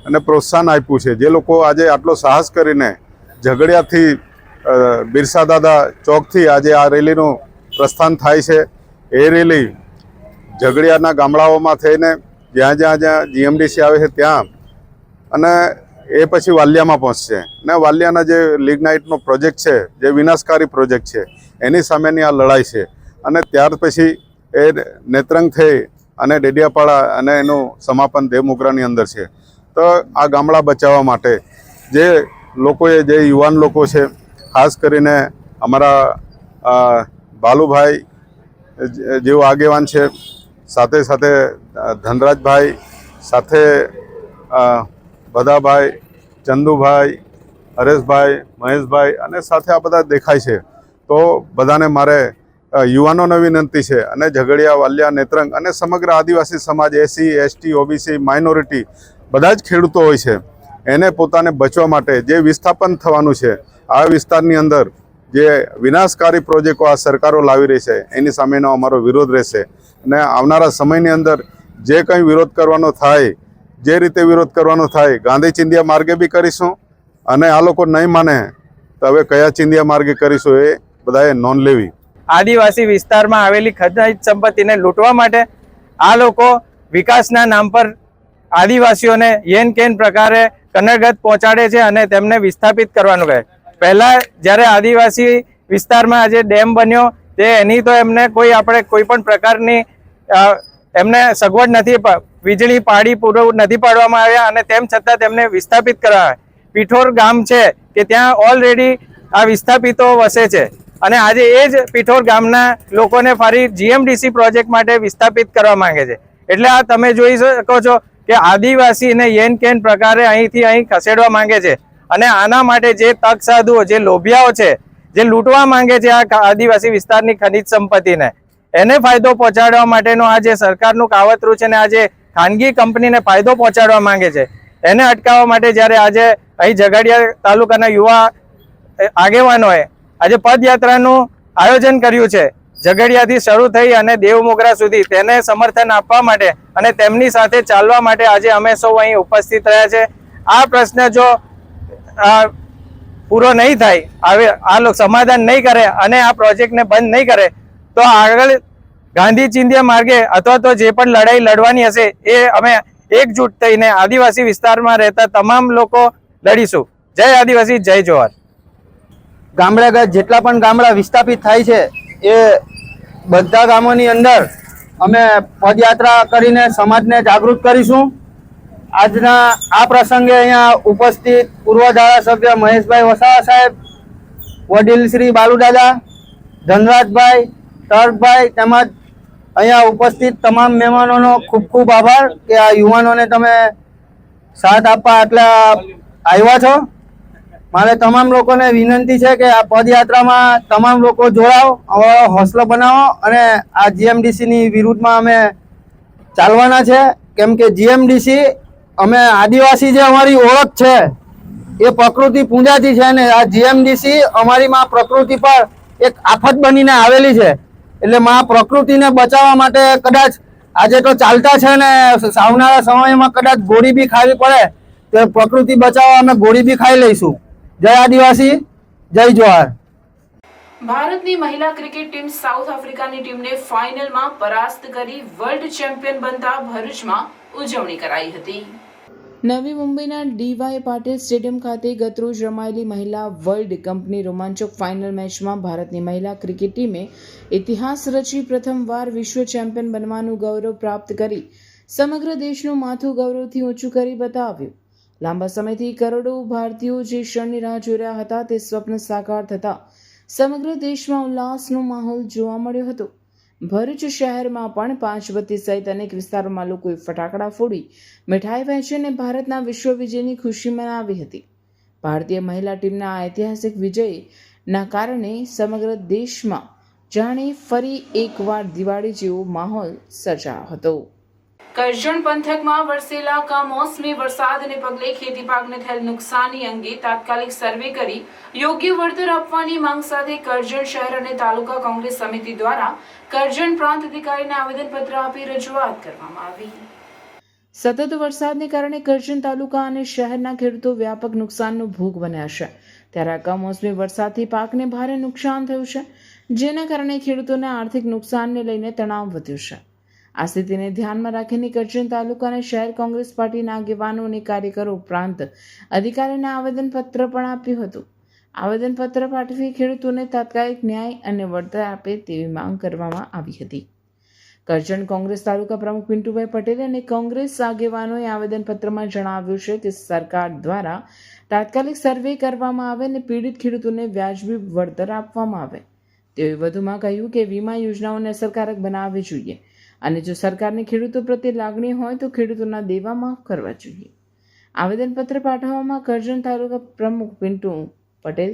અને પ્રોત્સાહન આપ્યું છે. જે લોકો આજે આટલો સાહસ કરીને ઝઘડિયાથી બિરસા દાદા ચોકથી આજે આ રેલીનું પ્રસ્થાન થાય છે. એ રેલી ઝઘડિયાના ગામડાઓમાં થઈને જ્યાં GMDC આવે છે ત્યાં અને એ પછી વાલિયામાં પહોંચશે. અને વાલિયાના જે લિગ્નાઇટનો પ્રોજેક્ટ છે, જે વિનાશકારી પ્રોજેક્ટ છે, એની સામેની આ લડાઈ છે. અને ત્યાર પછી એ નેત્રંગ થઈ અને ડેડિયાપાડા અને એનું સમાપન દેવમોગરાની અંદર છે. તો આ ગામડા બચાવવા માટે જે લોકોએ, જે યુવાન લોકો છે, ખાસ કરીને અમારા બાલુભાઈ જેવો આગેવાન છે, સાથે સાથે ધનરાજભાઈ, સાથે બધાભાઈ, ચંદુભાઈ, હરેશભાઈ, મહેશભાઈ અને સાથે આ બધા દેખાય છે. તો બધાને મારે યુવાનોને વિનંતી છે અને ઝઘડિયા, વાલિયા, નેત્રંગ અને સમગ્ર આદિવાસી સમાજ, SC, ST, OBC, માઇનોરિટી બધા જ ખેડૂતો હોય છે. એને પોતાને બચવા માટે જે વિસ્થાપન થવાનું છે, આ વિસ્તારની અંદર જે વિનાશકારી પ્રોજેક્ટો આ સરકારો લાવી રહી છે, એની સામેનો અમારો વિરોધ રહેશે. અને આવનારા સમયની અંદર જે કંઈ વિરોધ કરવાનો થાય, જે રીતે વિરોધ કરવાનો થાય, ગાંધી ચિંધ્યા માર્ગે બી કરીશું. અને આ લોકો નહીં માને તો હવે કયા ચિંધ્યા માર્ગે કરીશું એ બધાએ નોંધ લેવી. આદિવાસી વિસ્તારમાં આવેલી ખનિજ સંપત્તિને લૂંટવા માટે આ લોકો વિકાસના નામ પર આદિવાસીઓને યેન કેન પ્રકારે કનડગત પહોંચાડે છે અને તેમને વિસ્થાપિત કરવાનું કહે. પહેલા જ્યારે આદિવાસી વિસ્તારમાં આજે ડેમ બન્યો તે એની તો એમને કોઈ પણ પ્રકારની એમને સગવડ નથી, વીજળી પૂરું નથી પાડવામાં આવ્યા અને તેમ છતાં તેમને વિસ્થાપિત કરવા. પીઠોર ગામ છે કે ત્યાં ઓલરેડી આ વિસ્થાપિતો વસે છે અને આજે એ જ પીઠોર ગામના લોકોને ફરી GMDC પ્રોજેક્ટ માટે વિસ્થાપિત કરવા માંગે છે. એટલે આ તમે જોઈ શકો છો કે આદિવાસીને યેન કેન પ્રકારે અહીંથી અહીં ખસેડવા માંગે છે. અને આના માટે જે તક સાધુઓ, જે લોભિયાઓ છે, જે લૂંટવા માંગે છે આ આદિવાસી વિસ્તારની ખનિજ સંપત્તિને, એને ફાયદો પહોંચાડવા માટેનું આ જે સરકારનું કાવતરું છે ને આ જે ખાનગી કંપનીને ફાયદો પહોંચાડવા માંગે છે, એને અટકાવવા માટે જ્યારે આજે અહીં ઝઘડિયા તાલુકાના યુવા આગેવાનોએ આજે પદયાત્રાનું આયોજન કર્યું છે, ઝઘડિયાથી શરૂ થઈ અને દેવમોગરા સુધી, તેને સમર્થન આપવા માટે અને તેમની સાથે ચાલવા માટે આજે અમે સૌ અહીં ઉપસ્થિત રહ્યા છે. આ પ્રશ્ન જો પૂરો નહીં થાય, હવે આ લોકો સમાધાન નહીં કરે અને આ પ્રોજેક્ટને બંધ નહીં કરે તો આગળ ગાંધી ચિંધ્યા માર્ગે અથવા તો જે પણ લડાઈ લડવાની હશે એ અમે એકજૂટ થઈને આદિવાસી વિસ્તારમાં રહેતા તમામ લોકો લડીશું. જય આદિવાસી, જય જોહાર. ગામડાગત જેટલા પણ ગામડા વિસ્થાપિત થાય છે એ બધા ગામોની અંદર અમે પદયાત્રા કરીને સમાજને જાગૃત કરીશું. આજના આ પ્રસંગે અહીંયા ઉપસ્થિત પૂર્વ ધારાસભ્ય મહેશભાઈ વસાવા સાહેબ, વડીલ શ્રી બાલુદાદા, ધનરાજભાઈ, તર્કભાઈ તેમજ અહીંયા ઉપસ્થિત તમામ મહેમાનોનો ખૂબ ખૂબ આભાર કે આ યુવાનોને તમે સાથ આપવા આટલા આવ્યા છો. મારે તમામ લોકોને વિનંતી છે કે આ પદયાત્રામાં તમામ લોકો જોડાઓ, હૌસલો બનાવો અને આ જીએમડીસીની વિરુદ્ધમાં અમે ચાલવાના છે. કેમ કે જીએમડીસી અમે આદિવાસી જે અમારી ઓળખ છે એ પ્રકૃતિ પૂજાથી છે ને આ જીએમડીસી અમારીમાં પ્રકૃતિ પર એક આફત બનીને આવેલી છે. એટલે માં પ્રકૃતિને બચાવવા માટે કદાચ આજે તો ચાલતા છે ને આવનારા સમયમાં કદાચ ગોળી બી ખાવી પડે તો પ્રકૃતિ બચાવવા અમે ગોળી બી ખાઈ લઈશું. જય આદિવાસી, જય જોહાર. ભારતની મહિલા ક્રિકેટ ટીમ સાઉથ આફ્રિકાની ટીમને ફાઇનલમાં પરાસ્ત કરી વર્લ્ડ ચેમ્પિયન બનતા ભરૂચમાં ઉજવણી કરાઈ હતી. નવી મુંબઈના ડીવાય પાટીલ સ્ટેડિયમ ખાતે ગતરોજ રમાયેલી મહિલા વર્લ્ડ કપની રોમાંચક ફાઇનલ મેચમાં ભારતની મહિલા ક્રિકેટ ટીમે ઇતિહાસ રચી પ્રથમવાર વિશ્વ ચેમ્પિયન બનવાનું ગૌરવ પ્રાપ્ત કરી સમગ્ર દેશનું માથું ગૌરવથી ઊંચું કરી બતાવ્યું. લાંબા સમયથી કરોડો ભારતીયો જે ક્ષણની રાહ જોઈ રહ્યા હતા તે સ્વપ્ન સાકાર થતા સમગ્ર દેશમાં ઉલ્લાસનો માહોલ જોવા મળ્યો હતો. ભરૂચ શહેરમાં પણ 5 બત્તી સહિત અનેક વિસ્તારોમાં લોકોએ ફટાકડા ફોડી મીઠાઈ વહેંચી અને ભારતના વિશ્વ વિજયની ખુશી મનાવી હતી. ભારતીય મહિલા ટીમના આ ઐતિહાસિક વિજયના કારણે સમગ્ર દેશમાં જાણે ફરી એકવાર દિવાળી જેવો માહોલ સર્જાયો હતો. કરજણ પંથકમાં વરસેલા કમોસમી વરસાદને પગલે ખેતી પાકને થયેલ નુકસાની અંગે તાત્કાલિક સર્વે કરી યોગ્ય વળતર આપવાની માંગ સાથે કરજણ શહેર અને તાલુકા કોંગ્રેસ સમિતિ દ્વારા કરજણ પ્રાંત અધિકારીને આવેદનપત્ર આપી રજૂઆત કરવામાં આવી. સતત વરસાદને કારણે કરજણ તાલુકા અને શહેરના ખેડૂતો વ્યાપક નુકસાનનો ભોગ બન્યા છે. ત્યારે કમોસમી વરસાદથી પાકને ભારે નુકસાન થયું છે, જેના કારણે ખેડૂતોને આર્થિક નુકસાનને લઈને તણાવ વધ્યું છે. આ સ્થિતિને ધ્યાનમાં રાખીને કરજણ તાલુકા અને શહેર કોંગ્રેસ પાર્ટીના આગેવાનો અને કાર્યકરો ઉપરાંત અધિકારીને આવેદનપત્ર પણ આપ્યું હતું. આવેદનપત્ર પાઠવી ખેડૂતોને તાત્કાલિક ન્યાય અને વળતર આપે તેવી માંગ કરવામાં આવી હતી. કરજણ કોંગ્રેસ તાલુકા પ્રમુખ પિન્ટુભાઈ પટેલ અને કોંગ્રેસ આગેવાનોએ આવેદનપત્રમાં જણાવ્યું છે કે સરકાર દ્વારા તાત્કાલિક સર્વે કરવામાં આવે અને પીડિત ખેડૂતોને વ્યાજબી વળતર આપવામાં આવે. તેઓએ વધુમાં કહ્યું કે વીમા યોજનાઓને અસરકારક બનાવવી જોઈએ અને જો સરકારને ખેડૂતો પ્રત્યે લાગણી હોય તો ખેડૂતોના દેવા માફ કરવા જોઈએ. આવેદનપત્ર પાઠવવામાં કરજણ તાલુકા પ્રમુખ પિન્ટુ પટેલ,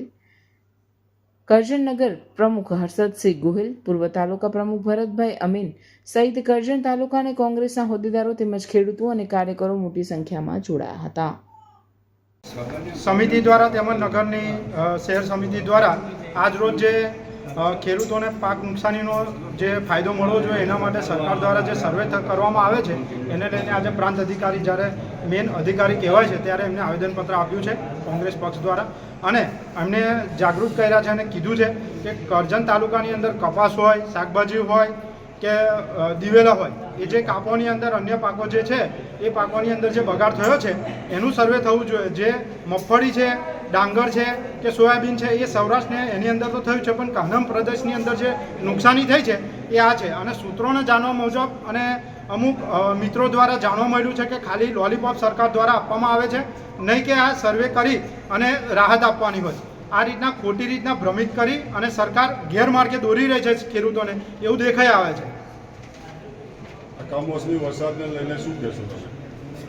કરજણ નગર પ્રમુખ હર્ષદસિંહ ગોહિલ, પૂર્વ તાલુકા પ્રમુખ ભરતભાઈ અમીન સહિત કરજણ તાલુકા અને કોંગ્રેસના હોદ્દેદારો તેમજ ખેડૂતો અને કાર્યકરો મોટી સંખ્યામાં જોડાયા હતા. સમિતિ દ્વારા તેમજ નગરની શહેર સમિતિ દ્વારા આજરોજ જે ખેડૂતોને પાક નુકસાનીનો જે ફાયદો મળવો જોઈએ એના માટે સરકાર દ્વારા જે સર્વે કરવામાં આવે છે એને લઈને આજે પ્રાંત અધિકારી જ્યારે મેઇન અધિકારી કહેવાય છે ત્યારે એમને આવેદનપત્ર આપ્યું છે કોંગ્રેસ પક્ષ દ્વારા અને એમને જાગૃત કર્યા છે અને કીધું છે કે કરજણ તાલુકાની અંદર કપાસ હોય, શાકભાજી હોય કે દિવેલા હોય એ જે કાપોની અંદર અન્ય પાકો જે છે એ પાકોની અંદર જે બગાડ થયો છે એનું સર્વે થવું જોઈએ. જે મગફળી છે, ડાંગર છે કે સોયાબીન છે એ સૌરાષ્ટ્રને એની અંદર તો થયું છે પણ કાનમ પ્રદેશની અંદર જે નુકસાની થઈ છે એ આ છે. અને સૂત્રોને જાણવા મુજબ અને અમુક મિત્રો દ્વારા જાણવા મળ્યું છે કે ખાલી લોલીપોપ સરકાર દ્વારા આપવામાં આવે છે, નહીં કે આ સર્વે કરી અને રાહત આપવાની હોય. આ રીતના ખોટી રીતના ભ્રમિત કરી અને સરકાર ગેરમાર્ગે દોરી રહી છે ખેડૂતોને એવું દેખાઈ આવે છે. કમોસમી વરસાદને લઈને શું કહેશો તમે?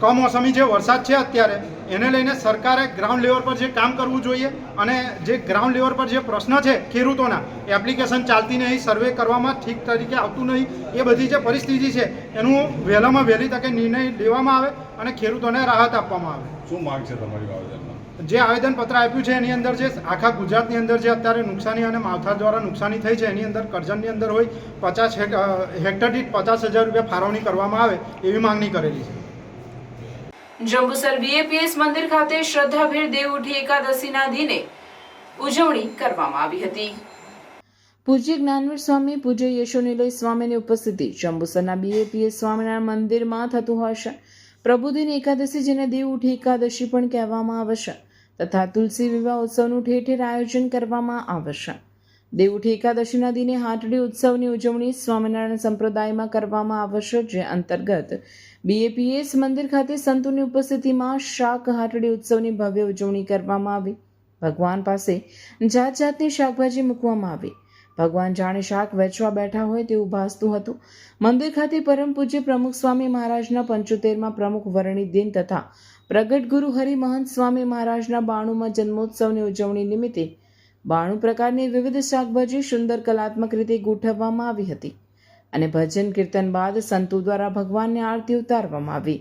કમોસમી જે વરસાદ છે અત્યારે એને લઈને સરકારે ગ્રાઉન્ડ લેવલ પર જે કામ કરવું જોઈએ અને જે ગ્રાઉન્ડ લેવલ પર જે પ્રશ્ન છે ખેડૂતોના, એપ્લિકેશન ચાલતી નહીં, સર્વે કરવામાં ઠીક તરીકે આવતું નહીં, એ બધી જે પરિસ્થિતિ છે એનું વહેલામાં વહેલી તકે નિર્ણય લેવામાં આવે અને ખેડૂતોને રાહત આપવામાં આવે. શું માંગ છે તમારી આવેદનમાં? જે આવેદનપત્ર આપ્યું છે એની અંદર જે આખા ગુજરાતની અંદર જે અત્યારે નુકસાની અને માવઠા દ્વારા નુકસાની થઈ છે એની અંદર કરજણની અંદર હોય 50 હેક્ટર દીઠ 50,000 રૂપિયા ફાળવણી કરવામાં આવે એવી માંગણી કરેલી છે. જંબુસર બીએપીએસ મંદિર ખાતે શ્રદ્ધાભેર દેવઉઠી એકાદશીના દિને ઉજવણી કરવામાં આવી હતી. પૂજ્ય જ્ઞાનવીર સ્વામી, પૂજ્ય યશોનિલય સ્વામીની ઉપસ્થિતિ જંબુસરના બીએપીએસ સ્વામિનારાયણ મંદિરમાં થતું હોય છે. પ્રબુદ્ધિની એકાદશી, જેને દેવઉઠી એકાદશી પણ કહેવામાં આવે છે, તથા તુલસી વિવાહ ઉત્સવનું ઠેર ઠેર આયોજન કરવામાં આવે છે. દેવઉઠી એકાદશીના દિને હાટડી ઉત્સવની ઉજવણી સ્વામિનારાયણ સંપ્રદાયમાં કરવામાં આવે છે, જે અંતર્ગત બીએપીએસ મંદિર ખાતે સંતોની ઉપસ્થિતિમાં શાક હાટડી ઉત્સવની ભવ્ય ઉજવણી કરવામાં આવી. ભગવાન પાસે જાત જાતની શાકભાજી મૂકવામાં આવી. ભગવાન જાણે શાક વેચવા બેઠા હોય તેવું ભાસતું હતું. મંદિર ખાતે પરમ પૂજ્ય પ્રમુખ સ્વામી મહારાજના 75માં પ્રમુખ વરણી દિન તથા પ્રગટ ગુરુ હરિમહંત સ્વામી મહારાજના 92માં જન્મોત્સવની ઉજવણી નિમિત્તે 92 પ્રકારની વિવિધ શાકભાજી સુંદર કલાત્મક રીતે ગોઠવવામાં આવી હતી અને ભજન કીર્તન બાદ સંતો દ્વારા ભગવાનને આરતી ઉતારવામાં આવી.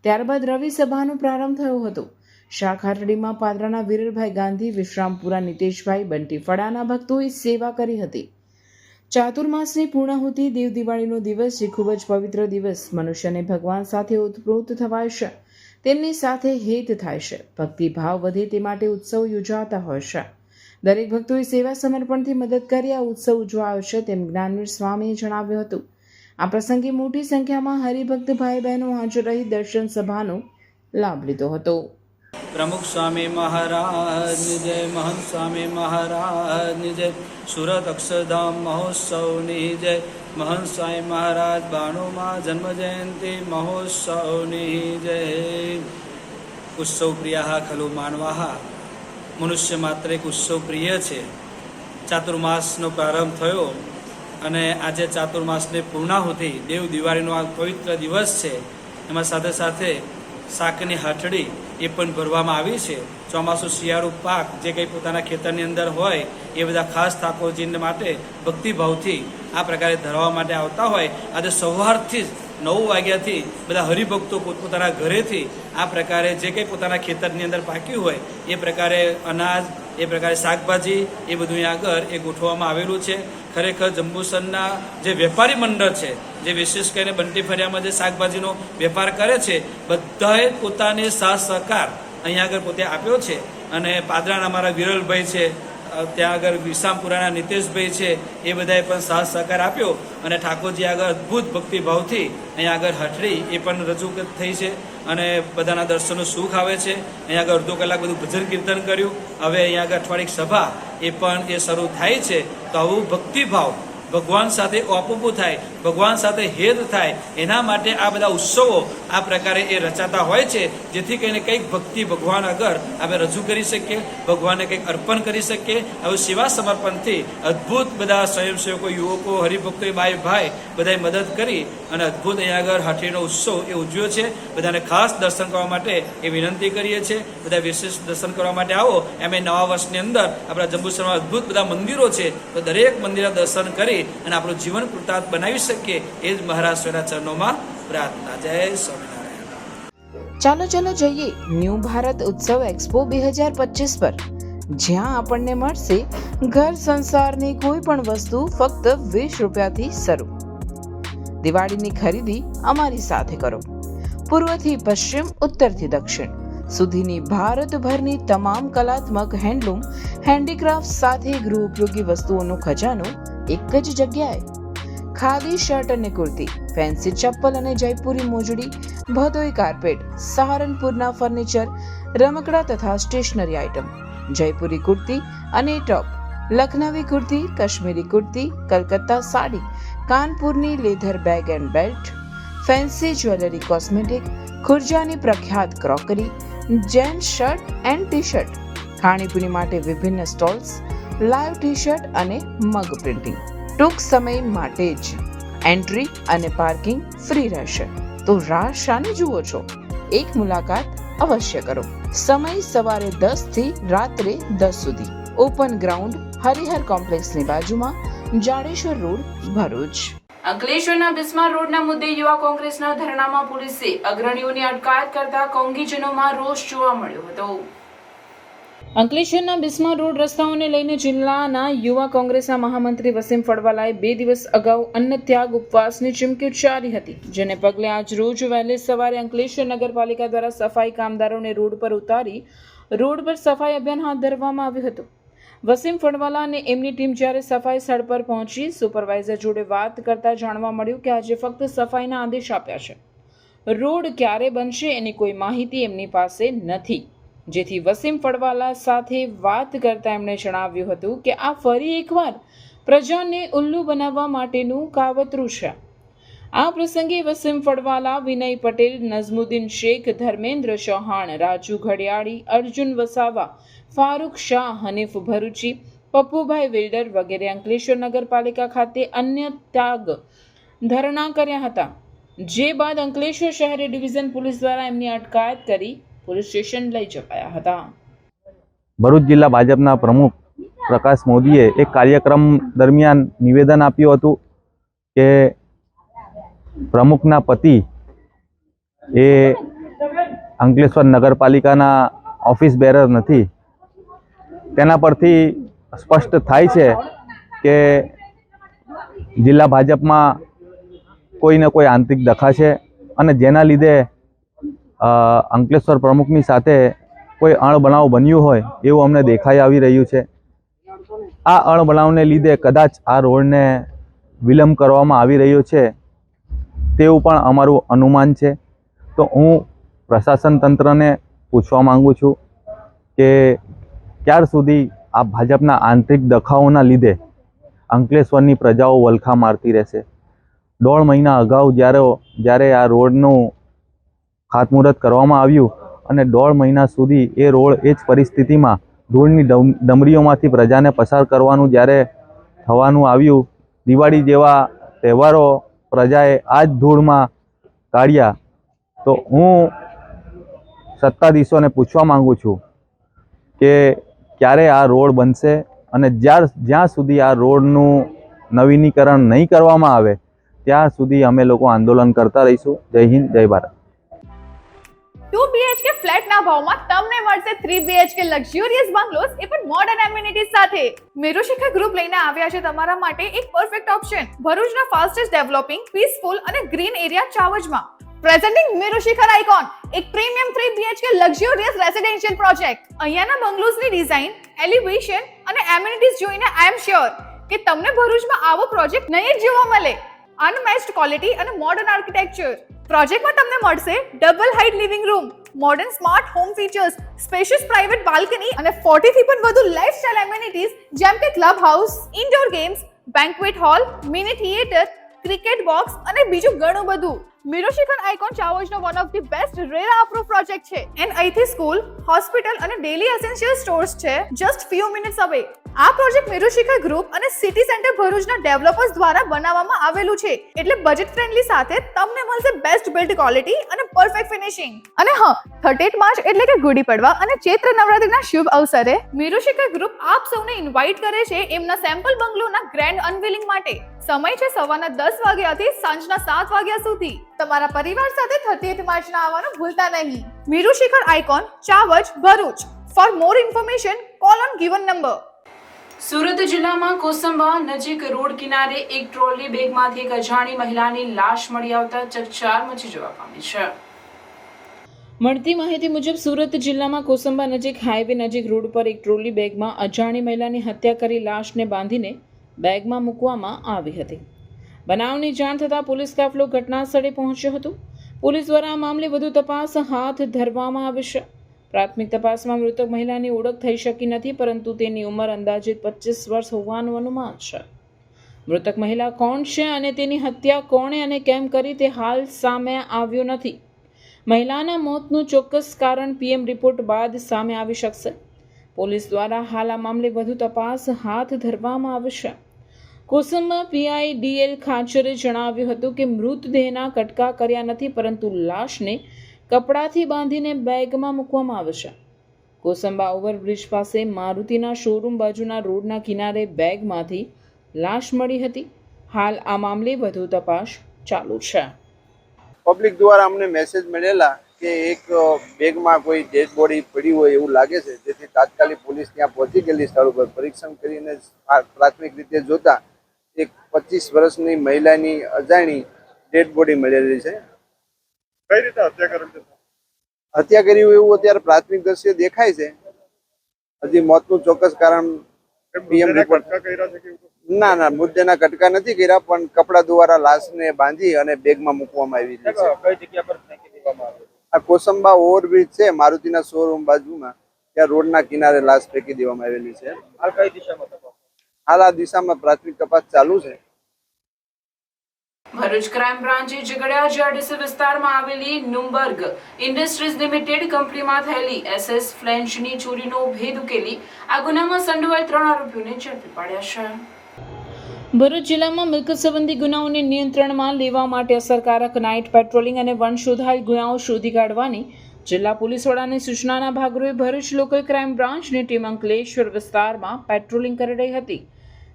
ત્યારબાદ રવિ સભાનો પ્રારંભ થયો હતો. શાક હાટડીમાં પાદરાના વિરલભાઈ ગાંધી, વિશ્રામપુરા નીતેશભાઈ, બંટી ફળાના ભક્તોએ સેવા કરી હતી. ચાતુર્માસની પૂર્ણાહુતિ દેવ દિવાળીનો દિવસ જે ખૂબ જ પવિત્ર દિવસ મનુષ્યને ભગવાન સાથે ઓતપ્રોત થવાય છે, તેમની સાથે હેત થાય છે, ભક્તિભાવ વધે તે માટે ઉત્સવ યોજાતા હોય છે. દરેક ભક્તોએ સેવા સમર્પણથી મદદ કરી આ ઉત્સવ ઉજવાયો છે તેમ જ્ઞાનવીર સ્વામીએ જણાવ્યું હતું. આ પ્રસંગે મોટી સંખ્યામાં હરિભક્ત ભાઈ બહેનો હાજર રહી દર્શન સભાનો લાભ લીધો હતો. પ્રમુખ સ્વામી મહારાજની જય, મહંત સ્વામી મહારાજની જય, સુરત અક્ષરધામ મહોત્સવની જય, મહંત સ્વામી મહારાજ 92માં જન્મજયંતિ મહોત્સવની જય. ઉત્સવ પ્રિયા ખલુ માનવાહ, મનુષ્ય માત્ર એક ઉત્સવ પ્રિય છે. ચાતુર્માસનો પ્રારંભ થયો અને આજે ચાતુર્માસની પૂર્ણાહુતિ દેવ દિવાળીનો આ પવિત્ર દિવસ છે. એમાં સાથે સાથે શાકની હાટડી એ પણ ભરવામાં આવી છે. ચોમાસું શિયાળુ પાક જે કંઈ પોતાના ખેતરની અંદર હોય એ બધા ખાસ ઠાકોરજીને માટે ભક્તિભાવથી આ પ્રકારે ધરવા માટે આવતા હોય. આજે સવારથી જ 9 વાગ્યાથી બધા હરિભક્તો પોતપોતાના ઘરેથી આ પ્રકારે જે કંઈ પોતાના ખેતરની અંદર પાક્યું હોય એ પ્રકારે અનાજ, એ પ્રકારે શાકભાજી એ બધું અહીં આગળ એ ગોઠવવામાં આવેલું છે. ખરેખર જંબુસરના જે વેપારી મંડળ છે, જે વિશેષ કરીને બંટી ફળિયામાં જે શાકભાજીનો વેપાર કરે છે, બધાએ પોતાને સાથ સહકાર અહીંયા આગળ પોતે આપ્યો છે. અને પાદરાના અમારા વિરલભાઈ છે, ત્યાં આગળ વિશ્રામપુરાના નીતેશભાઈ છે, એ બધાએ પણ સાથ સહકાર આપ્યો અને ઠાકોરજી આગળ અદ્ભુત ભક્તિભાવથી અહીંયા આગળ હટડી એ પણ રજૂ થઈ છે અને બધાના દર્શનનું સુખ આવે છે. અહીંયા આગળ અડધો કલાક બધું ભજન કીર્તન કર્યું. હવે અહીંયા આગળ અઠવાડિક સભા એ પણ એ શરૂ થાય છે. તો આવું ભક્તિભાવ ભગવાન સાથે ઓપવું થાય, ભગવાન સાથે હેત થાય, એના માટે આ બધા ઉત્સવો આ પ્રકારે એ રચાતા હોય છે, જેથી કરીને કંઈક ભક્તિ ભગવાન આગળ આપણે રજૂ કરી શકીએ, ભગવાનને કંઈક અર્પણ કરી શકીએ. આવું સેવા સમર્પણથી અદ્ભુત બધા સ્વયંસેવકો, યુવકો, હરિભક્તો, બાઈ ભાઈ બધાએ મદદ કરી અને અદ્ભુત અહીંયા આગળ હાટડીનો ઉત્સવ એ ઉજવ્યો છે. બધાને ખાસ દર્શન કરવા માટે એ વિનંતી કરીએ છીએ. બધા વિશેષ દર્શન કરવા માટે આવો. એમ નવા વર્ષની અંદર આપણા જંબુસરમાં અદ્ભુત બધા મંદિરો છે, તો દરેક મંદિરના દર્શન કરી અને આપણું જીવન કૃતાર્થ બનાવી શકીએ એ જ મહારાષ્ટ્રના ચરણોમાં પ્રાર્થના. જય સ્વામિનારાયણ. ચાલો જઈએ ન્યૂ ભારત ઉત્સવ એક્સપો 2025 પર, જ્યાં આપણને મળશે ઘર સંસારની કોઈ પણ વસ્તુ ફક્ત 20 રૂપિયાથી શરૂ. દિવાળીની ખરીદી અમારી સાથે કરો. પૂર્વથી પશ્ચિમ, ઉત્તરથી દક્ષિણ સુધીની ભારતભરની તમામ કલાત્મક હેન્ડલૂમ, હેન્ડીક્રાફ્ટ સાથે ગૃહ ઉપયોગી વસ્તુઓનો ખજાનો એક જ જગ્યાએ. ખાદી શર્ટ અને કુર્તી, ફેન્સી ચપ્પલ અને જયપુરી મોજડી, ભદોઈ કાર્પેટ, સહારનપુરના ફર્નિચર, રમકડા તથા સ્ટેશનરી આઇટમ, જયપુરી કુર્તી અને ટોપ, લખનવી કુર્તી, કાશ્મીરી કુર્તી, કલકત્તા સાડી, કાનપુરની leather bag and belt, fancy jewellery, cosmetic, ખુરજાની પ્રખ્યાત crockery, gents shirt and T shirt, ખાણીપીણી માટે વિભિન્ન સ્ટોલ્સ, લાઈવ ટી શર્ટ અને મગ પ્રિન્ટિંગ. ટૂંક સમય માટે જ એન્ટ્રી અને પાર્કિંગ ફ્રી રહેશે. તો રાહ શાની જુઓ છો? એક મુલાકાત અવશ્ય કરો. સમય સવારે 10 થી રાત્રે 10 સુધી. ઓપન ગ્રાઉન્ડ, હરિહર કોમ્પ્લેક્સની બાજુમાં, જાડેશ્વર રોડ, ભરૂચ. અંકલેશ્વરના બિસ્માર રોડના મુદ્દે યુવા કોંગ્રેસના ધરણામાં પોલીસે અગ્રણીઓની અટકાયત કરતા કોંગીજનોમાં રોષ જોવા મળ્યો હતો. અંકલેશ્વરના બિસ્માર રોડ રસ્તાઓને લઈને જિલ્લાના યુવા કોંગ્રેસના મહામંત્રી વસીમ ફળવાલાએ 2 દિવસ અગાઉ અન્ન ત્યાગ ઉપવાસની ચીમકી ઉચ્ચારી હતી, જેને પગલે આજ રોજ વહેલી સવારે અંકલેશ્વર નગરપાલિકા દ્વારા સફાઈ કામદારોને રોડ પર ઉતારી રોડ પર સફાઈ અભિયાન હાથ ધરવામાં આવ્યું હતું. વસીમ ફળવાલા અને એમની ટીમ જ્યારે સફાઈ સ્થળ પર પહોંચી સુપરવાઇઝર જોડે વાત કરતા જાણવા મળ્યું કે આજે ફક્ત સફાઈના આદેશ આપ્યા છે, રોડ ક્યારે બનશે એની કોઈ માહિતી એમની પાસે નથી. જેથી વસીમ ફળવાલા સાથે વાત કરતા એમણે જણાવ્યું હતું કે આ ફરી એકવાર પ્રજાને ઉલ્લુ બનાવવા માટેનું કાવતરું છે. આ પ્રસંગે વસીમ ફળવાલા, વિનય પટેલ, નઝમુદ્દીન શેખ, ધર્મેન્દ્ર ચૌહાણ, રાજુ ઘડિયાળી, અર્જુન વસાવા, ફારૂક શાહ, હનીફ ભરૂચી, પપ્પુભાઈ વિલ્ડર વગેરે અંકલેશ્વર નગરપાલિકા ખાતે અન્ય ત્યાગ ધરણા કર્યા હતા, જે બાદ અંકલેશ્વર શહેરી ડિવિઝન પોલીસ દ્વારા એમની અટકાયત કરી પોલીસ સ્ટેશન લઈ જવાયા હતા. ભરૂચ જિલ્લા ભાજપના પ્રમુખ પ્રકાશ મોદીએ એક કાર્યક્રમ દરમિયાન નિવેદન આપ્યું હતું કે પ્રમુખના પતિ એ અંકલેશ્વર નગરપાલિકાના ઓફિસ બેરર નથી. તેના પરથી સ્પષ્ટ થાય છે કે જિલ્લા ભાજપમાં કોઈને કોઈ આંતરિક દખા છે અને જેના લીધે અંકલેશ્વર પ્રમુખની સાથે કોઈ અણબનાવ બન્યું હોય એવું અમને દેખાઈ આવી રહ્યું છે. આ અણબનાવને લીધે કદાચ આ રોડને વિલંબ કરવામાં આવી રહ્યો છે તેવું પણ અમારું અનુમાન છે. તો હું પ્રશાસન તંત્રને પૂછવા માંગુ છું કે ક્યાર સુધી આ ભાજપના આંતરિક દખાઓના લીધે અંકલેશ્વરની પ્રજાઓ વલખા મારતી રહેશે. 1.5 મહિના અગાઉ જ્યારે આ રોડનું ખાતમુહૂર્ત કરવામાં આવ્યું અને 1.5 મહિના સુધી એ રોડ એ જ પરિસ્થિતિમાં ધૂળની ડમરીઓમાંથી પ્રજાને પસાર કરવાનું જ્યારે થવાનું આવ્યું, દિવાળી જેવા તહેવારો પ્રજાએ આ જ ધૂળમાં કાઢ્યા. તો હું સત્તાધીશોને પૂછવા માંગુ છું કે ક્યારે આ રોડ બનશે અને જ્યાં સુધી આ રોડનું નવીનીકરણ નહીં કરવામાં આવે ત્યાં સુધી અમે લોકો આંદોલન કરતા રહીશું. જય હિન્દ, જય ભારત. 2 BHK ફ્લેટના ભાવમાં તમને મળશે 3 BHK લક્ઝરિયસ બંગલોઝ, એ પણ મોડર્ન એમિનિટીઝ સાથે. મેરુશિખર ગ્રુપ લઈને આવ્યા છે તમારા માટે એક પરફેક્ટ ઓપ્શન ભરૂચના ફાસ્ટેસ્ટ ડેવલપિંગ, પીસફુલ અને ગ્રીન એરિયા ચાવજમાં. પ્રેઝન્ટિંગ મેરુશિખર આઇકોન, એક premium 3 BHK luxurious residential project. અહીંયાના બંગલોઝની ડિઝાઇન, એલિવેશન અને એમિનિટીઝ જોઈને આઈ એમ શ્યોર કે તમને ભરૂચમાં આવો પ્રોજેક્ટ નહીં જ જોવા મળે. અનમેચ્ડ ક્વોલિટી અને મોડર્ન આર્કિટેક્ચર. પ્રોજેક્ટમાં તમને મળશે double height living room, modern smart home features, spacious private balcony અને 40 થી પણ વધુ લાઇફસ્ટાઇલ એમિનિટીઝ જેમ કે club house, indoor games, banquet hall, mini theatre, cricket box અને બીજું ઘણું બધું. મેરુશિખર આઇકોન ચાવજનો one of the best RERA approve project છે એન્ડ અહીંથી સ્કૂલ, હોસ્પિટલ અને ડેલી એસેન્શિયલ સ્ટોર્સ છે જસ્ટ ફ્યુ મિનિટ્સ અવે. આ પ્રોજેક્ટ મેરુશિખર ગ્રુપ અને સિટી સેન્ટર ભરૂચના ડેવલપર્સ દ્વારા બનાવવામાં આવેલું છે, એટલે બજેટ ફ્રેન્ડલી સાથે તમને મળશે બેસ્ટ બિલ્ડ ક્વોલિટી અને પરફેક્ટ ફિનિશિંગ. અને હા, 38 માર્ચ એટલે કે ગુડી પડવા અને ચૈત્ર નવરાત્રિના શુભ અવસરે મેરુશિખર ગ્રુપ આપ સૌને ઇન્વાઇટ કરે છે એમના સેમ્પલ બંગલોના ગ્રેન્ડ અનવીલિંગ માટે. સમય છે સવારના 10 વાગ્યાથી સાંજના 7 વાગ્યા સુધી. તમારા પરિવાર સાથે 30 માર્ચના આવવાનું ભૂલતા નહીં. Merushikhar icon Chavaj, Bharuch. For more information call on given number. Surat જિલ્લામાં કોસંબા નજીક રોડ કિનારે એક ટ્રોલી બેગમાંથી એક અજાણી મહિલાની લાશ મળી આવતા ચકચાર મચી જવા પામી છે. મળતી માહિતી મુજબ સુરત જિલ્લામાં કોસંબા નજીક હાઈવે નજીક રોડ પર એક ટ્રોલી બેગમાં અજાણી મહિલાની હત્યા કરી લાશને બાંધીને બેગમાં મૂકવામાં આવી હતી. બનાવની જાણ થતાં પોલીસ કાફલો ઘટના સ્થળે પહોંચ્યો હતો. પોલીસ દ્વારા આ મામલે વધુ તપાસ હાથ ધરવામાં આવી છે. પ્રાથમિક તપાસમાં મૃતક મહિલાની ઓળખ થઈ શકી નથી, પરંતુ તેની ઉંમર અંદાજિત 25 વર્ષ હોવાનું અનુમાન છે. મૃતક મહિલા કોણ છે અને તેની હત્યા કોણે અને કેમ કરી તે હાલ સામે આવ્યું નથી. મહિલાના મોતનું ચોક્કસ કારણ પીએમ રિપોર્ટ બાદ સામે આવી શકશે. પોલીસ દ્વારા હાલ આ મામલે વધુ તપાસ હાથ ધરવામાં આવી છે. કોસંબા પીઆઈ ડીએલ ખાચરે જણાવ્યું હતું કે મૃતદેહના કટકા કર્યા નથી, પરંતુ લાશને કપડાથી બાંધીને બેગમાં મૂકવામાં આવે છે. કોસંબા ઓવરબ્રિજ પાસે મારુતિના શોરૂમ બાજુના રોડના કિનારે બેગમાંથી લાશ મળી હતી. હાલ આ મામલે વધુ તપાસ ચાલુ છે. પબ્લિક દ્વારા અમને મેસેજ મળેલા કે એક બેગમાં કોઈ ડેડ બોડી પડી હોય એવું લાગે છે, જેથી તાત્કાલિક પોલીસ ત્યાં પહોંચી ગયેલી સ્થળ ઉપર પરીક્ષણ કરીને પ્રાથમિક રીતે જોતા એક 25 વર્ષની મહિલાની અજાણી ડેડ બોડી મળેલી છે. કઈ રીતે હત્યા કરી? હત્યા કરી હોય એવું અત્યારે પ્રાથમિક દ્રશ્ય દેખાય છે. હજી મોતનું ચોક્કસ કારણ પીએમ રિપોર્ટ ના મુદ્દેના કટકા નથી કર્યા, પણ કપડા દ્વારા લાશને બાંધી અને બેગમાં મૂકવામાં આવી છે. કઈ જગ્યા પર ફેંકી દેવામાં આવી? આ કોસંબા ઓવરબ્રિજ છે મારુતિના શોરૂમ બાજુમાં, ત્યાં રોડના કિનારે લાશ ફેંકી દેવામાં આવેલી છે. હાલ કઈ દિશામાં તપાસ? હાલ આ દિશામાં પ્રાથમિક તપાસ ચાલુ છે. ભરૂચ ક્રાઇમ બ્રાન્ચે ઝઘડિયા જીઆરડીસી વિસ્તારમાં આવેલી નુમ્બર્ગ ઇન્ડસ્ટ્રીઝ લિમિટેડ કંપનીમાં થયેલી SS ફ્લેન્ચની ચોરીનો ભેદ ઉકેલી આ ગુનામાં સંડોવાયેલ 3 આરોપીઓને ઝડપી પાડ્યા છે. ભરૂચ જિલ્લામાં મિલકત સંબંધી ગુનાઓને નિયંત્રણમાં લેવા માટે અસરકારક નાઇટ પેટ્રોલિંગ અને વન શોધાયેલ ગુનાઓ શોધી કાઢવાની જિલ્લા પોલીસ વડાની સૂચનાના ભાગરૂપે ભરૂચ લોકલ ક્રાઇમ બ્રાન્ચની ટીમ અંકલેશ્વર વિસ્તારમાં પેટ્રોલિંગ કરી રહી હતી.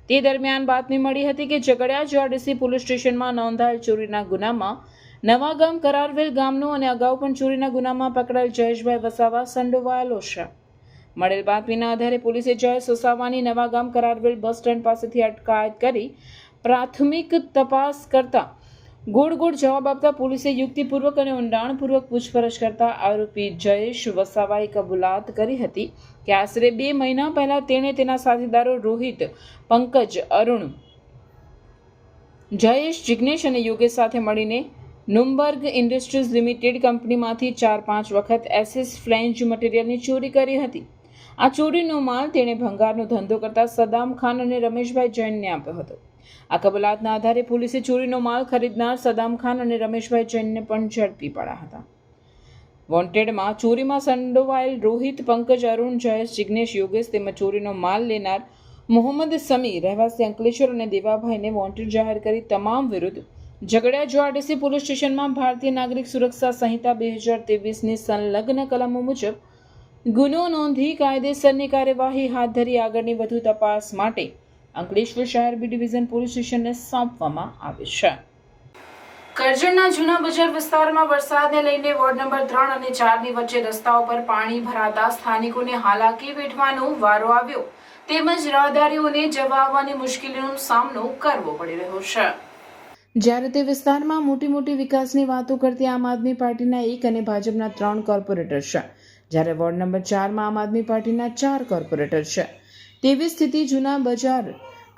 તે દરમિયાન બાતમી મળી હતી કે ઝઘડિયા જીઆરડીસી પોલીસ સ્ટેશનમાં નોંધાયેલ ચોરીના ગુનામાં નવાગામ કરારવેલ ગામનો અને અગાઉ પણ ચોરીના ગુનામાં પકડાયેલ જયેશભાઈ વસાવા સંડોવાયેલો છે. મળેલ બાતમીના આધારે પોલીસે જયેશ વસાવાની નવાગામ કરારવેલ બસ સ્ટેન્ડ પાસેથી અટકાયત કરી પ્રાથમિક તપાસ કરતા ગોળ જવાબ આપતા પોલીસે યુક્તિપૂર્વક અને ઊંડાણપૂર્વક પૂછપરછ કરતા આરોપી જયેશ વસાવાએ કબૂલાત કરી હતી કે આશરે 2 મહિના પહેલા તેણે તેના સાથીદારો રોહિત, પંકજ, અરુણ, જયેશ, જિગ્નેશ અને યોગેશ સાથે મળીને નુમ્બર્ગ ઇન્ડસ્ટ્રીઝ લિમિટેડ કંપનીમાંથી 4-5 વખત SS ફ્લેન્ચ મટીરિયલની ચોરી કરી હતી. આ ચોરીનો માલ તેણે ભંગારનો ધંધો કરતા સદામ ખાન અને રમેશભાઈ જૈનને આપ્યો હતો. આ કબૂલાતના આધારે પોલીસે ચોરીનો માલ ખરીદનાર સદામ ખાન અને રમેશભાઈ જૈનને પણ ઝડપી પાડ્યા હતા. વોન્ટેડમાં ચોરીમાં સંડોવાયેલ રોહિત, પંકજ, અરુણ, જયેશ, જિગ્નેશ, યોગેશ તેમજ ચોરીનો માલ લેનાર મોહમ્મદ સમી રહેવાસી અંકલેશ્વર અને દેવાભાઈને વોન્ટેડ જાહેર કરી તમામ વિરુદ્ધ ઝઘડિયા જીઆરડીસી પોલીસ સ્ટેશનમાં ભારતીય નાગરિક સુરક્ષા સંહિતા 2023ની સંલગ્ન કલમો મુજબ ગુનો નોંધી કાયદેસરની કાર્યવાહી હાથ ધરી આગળની વધુ તપાસ માટે અંકલેશ્વર શહેર બી ડિવિઝન પોલીસ સ્ટેશનને સોંપવામાં આવે છે. કરજણના જૂના બજાર વિસ્તારમાં વરસાદને લઈને વોર્ડ નંબર 3 અને 4ની વચ્ચે રસ્તાઓ પર પાણી ભરાતા સ્થાનિકોને હાલાકી વેઠવાનો વારો આવ્યો તેમજ રાહદારીઓને જવા આવવાની મુશ્કેલીનો સામનો કરવો પડી રહ્યો છે. જ્યારે તે વિસ્તારમાં મોટી વિકાસની વાતો કરતી આમ આદમી પાર્ટીના 1 અને ભાજપના 3 કોર્પોરેટર છે, જ્યારે વોર્ડ નંબર 4માં આમ આદમી પાર્ટીના 4 કોર્પોરેટર છે. તેવી સ્થિતિ જૂના બજાર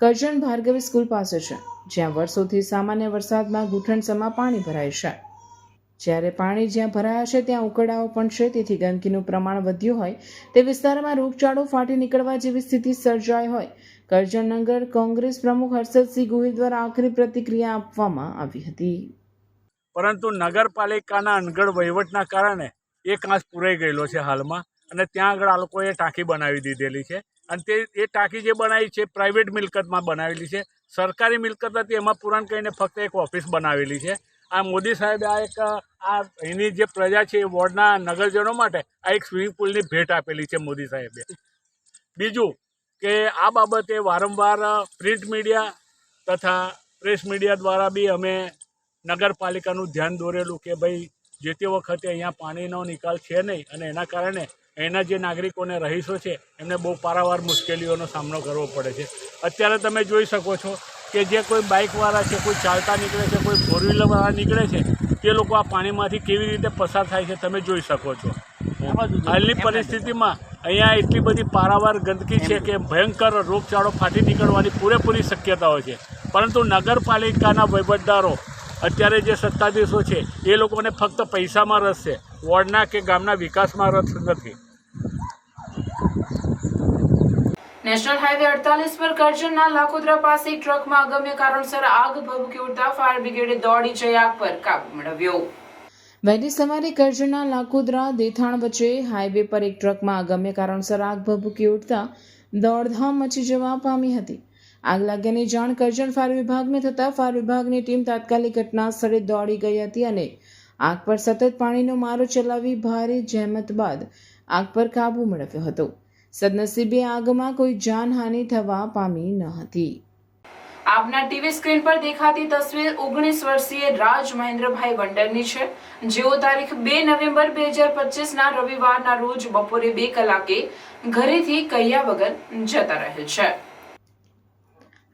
કરજણ ભાર્ગવી સ્કૂલ પાસે છે, જ્યાં વર્ષોથી સામાન્ય વરસાદમાં ઘૂંટણસમાં પાણી ભરાય છે. જ્યારે પાણી જ્યાં ભરાયા છે ત્યાં ઉકળાઓ પણ છે, તેથી ગંદકીનું પ્રમાણ વધ્યું હોય તે વિસ્તારમાં રોગચાળો ફાટી નીકળવા જેવી સ્થિતિ સર્જાઈ હોય કરજણ નગર કોંગ્રેસ પ્રમુખ હર્ષદસિંહ ગોહિલ દ્વારા આખરી પ્રતિક્રિયા આપવામાં આવી હતી. પરંતુ નગરપાલિકાના અનગઢ વહીવટના કારણે એ કાંસ પૂરાઈ ગયેલો છે હાલમાં, અને ત્યાં આગળ આ લોકોએ ટાંકી બનાવી દીધેલી છે. અને એ ટાંકી જે બનાવી છે પ્રાઇવેટ મિલકતમાં બનાવેલી છે. સરકારી મિલકત હતી એમાં પુરાણ કરીને ફક્ત એક ઓફિસ બનાવેલી છે. આ મોદી સાહેબે એની જે પ્રજા છે એ વોર્ડના નગરજનો માટે આ એક સ્વિમિંગ પુલની ભેટ આપેલી છે મોદી સાહેબે. બીજું કે આ બાબતે વારંવાર પ્રિન્ટ મીડિયા તથા પ્રેસ મીડિયા દ્વારા બી અમે નગરપાલિકાનું ધ્યાન દોરેલું કે ભાઈ જે તે વખતે અહીંયા પાણીનો નિકાલ છે નહીં, અને એના કારણે એના જે નાગરિકોને રહીશો છે એમને બહુ પારાવાર મુશ્કેલીઓનો સામનો કરવો પડે છે. અત્યારે તમે જોઈ શકો છો કે જે કોઈ બાઇકવાળા છે, કોઈ ચાલતા નીકળે છે, કોઈ ફોર વ્હીલરવાળા નીકળે છે, તે લોકો આ પાણીમાંથી કેવી રીતે પસાર થાય છે તમે જોઈ શકો છો. હાલની પરિસ્થિતિમાં અહીંયા એટલી બધી પારાવાર ગંદકી છે કે ભયંકર રોગચાળો ફાટી નીકળવાની પૂરેપૂરી શક્યતાઓ છે. પરંતુ નગરપાલિકાના વહીવટદારો અત્યારે જે સત્તાધીશો છે એ લોકોને ફક્ત પૈસામાં રસ છે, વોર્ડના કે ગામના વિકાસમાં રસ નથી. નેશનલ હાઈવે 48 પર કરજણના લાખોદરા પાસે એક ટ્રકમાં અગમ્ય કારણસર આગ ભભૂકી ઉઠતા ફાયર બ્રિગેડે દોડી જઈ આગ પર કાબુ મેળવ્યો. વહેલી સવારે કરજણના લાખોદરા દેથાણ વચ્ચે હાઈવે પર એક ટ્રકમાં અગમ્ય કારણસર આગ ભભૂકી ઉઠતા દોડધામ મચી જવા પામી હતી. આગ લાગ્યાની જાણ કરજણ ફાયર વિભાગને થતાં ફાયર વિભાગની ટીમ તાત્કાલિક ઘટના સ્થળે દોડી ગઈ હતી અને આગ પર સતત પાણીનો મારો ચલાવી ભારે જહેમત બાદ આગ પર કાબુ મેળવ્યો હતો. સદનસીબે આગમાં કોઈ જાનહાનિ થવા પામી ન હતી. આપના ટીવી સ્ક્રીન પર દેખાતી તસવીર 19 વર્ષીય રાજ મહેન્દ્રભાઈ વંડરની છે, જેઓ તારીખ 2 નવેમ્બર 2025ના રવિવારના રોજ બપોરે 2 કલાકે ઘરેથી કહ્યા વગર જતા રહેલ છે.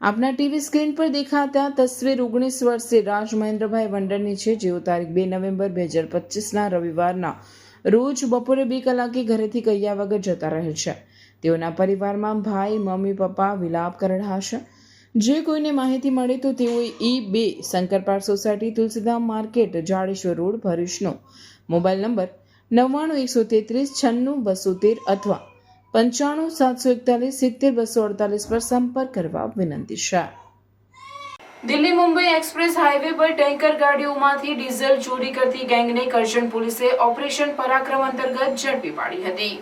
આપના ટીવી સ્ક્રીન પર દેખાતા તસવીર 19 વર્ષીય રાજ મહેન્દ્રભાઈ વંડરની છે, જેઓ તારીખ 2 નવેમ્બર 2025ના રવિવારના રોજ બપોરે 2 કલાકે ઘરેથી કહ્યા વગર જતા રહેલ છે. તેઓના પરિવારમાં ભાઈ, મમ્મી, પપ્પા વિલાપ કરી રહ્યા છે. જે કોઈને માહિતી મળે તો તેઓએ E2 Shankarpal society, Tulsidham market, Jadeshwar road, ભરૂચનો મોબાઈલ નંબર 9913369213 અથવા 95 741 70 248 પર સંપર્ક કરવા વિનંતી છે. દિલ્હી મુંબઈ એક્સપ્રેસ હાઈવે પર ટેન્કર ગાડીઓમાંથી ડીઝલ ચોરી કરતી ગેંગને કરજણ પોલીસે ઓપરેશન પરાક્રમ અંતર્ગત ઝડપી પાડી હતી.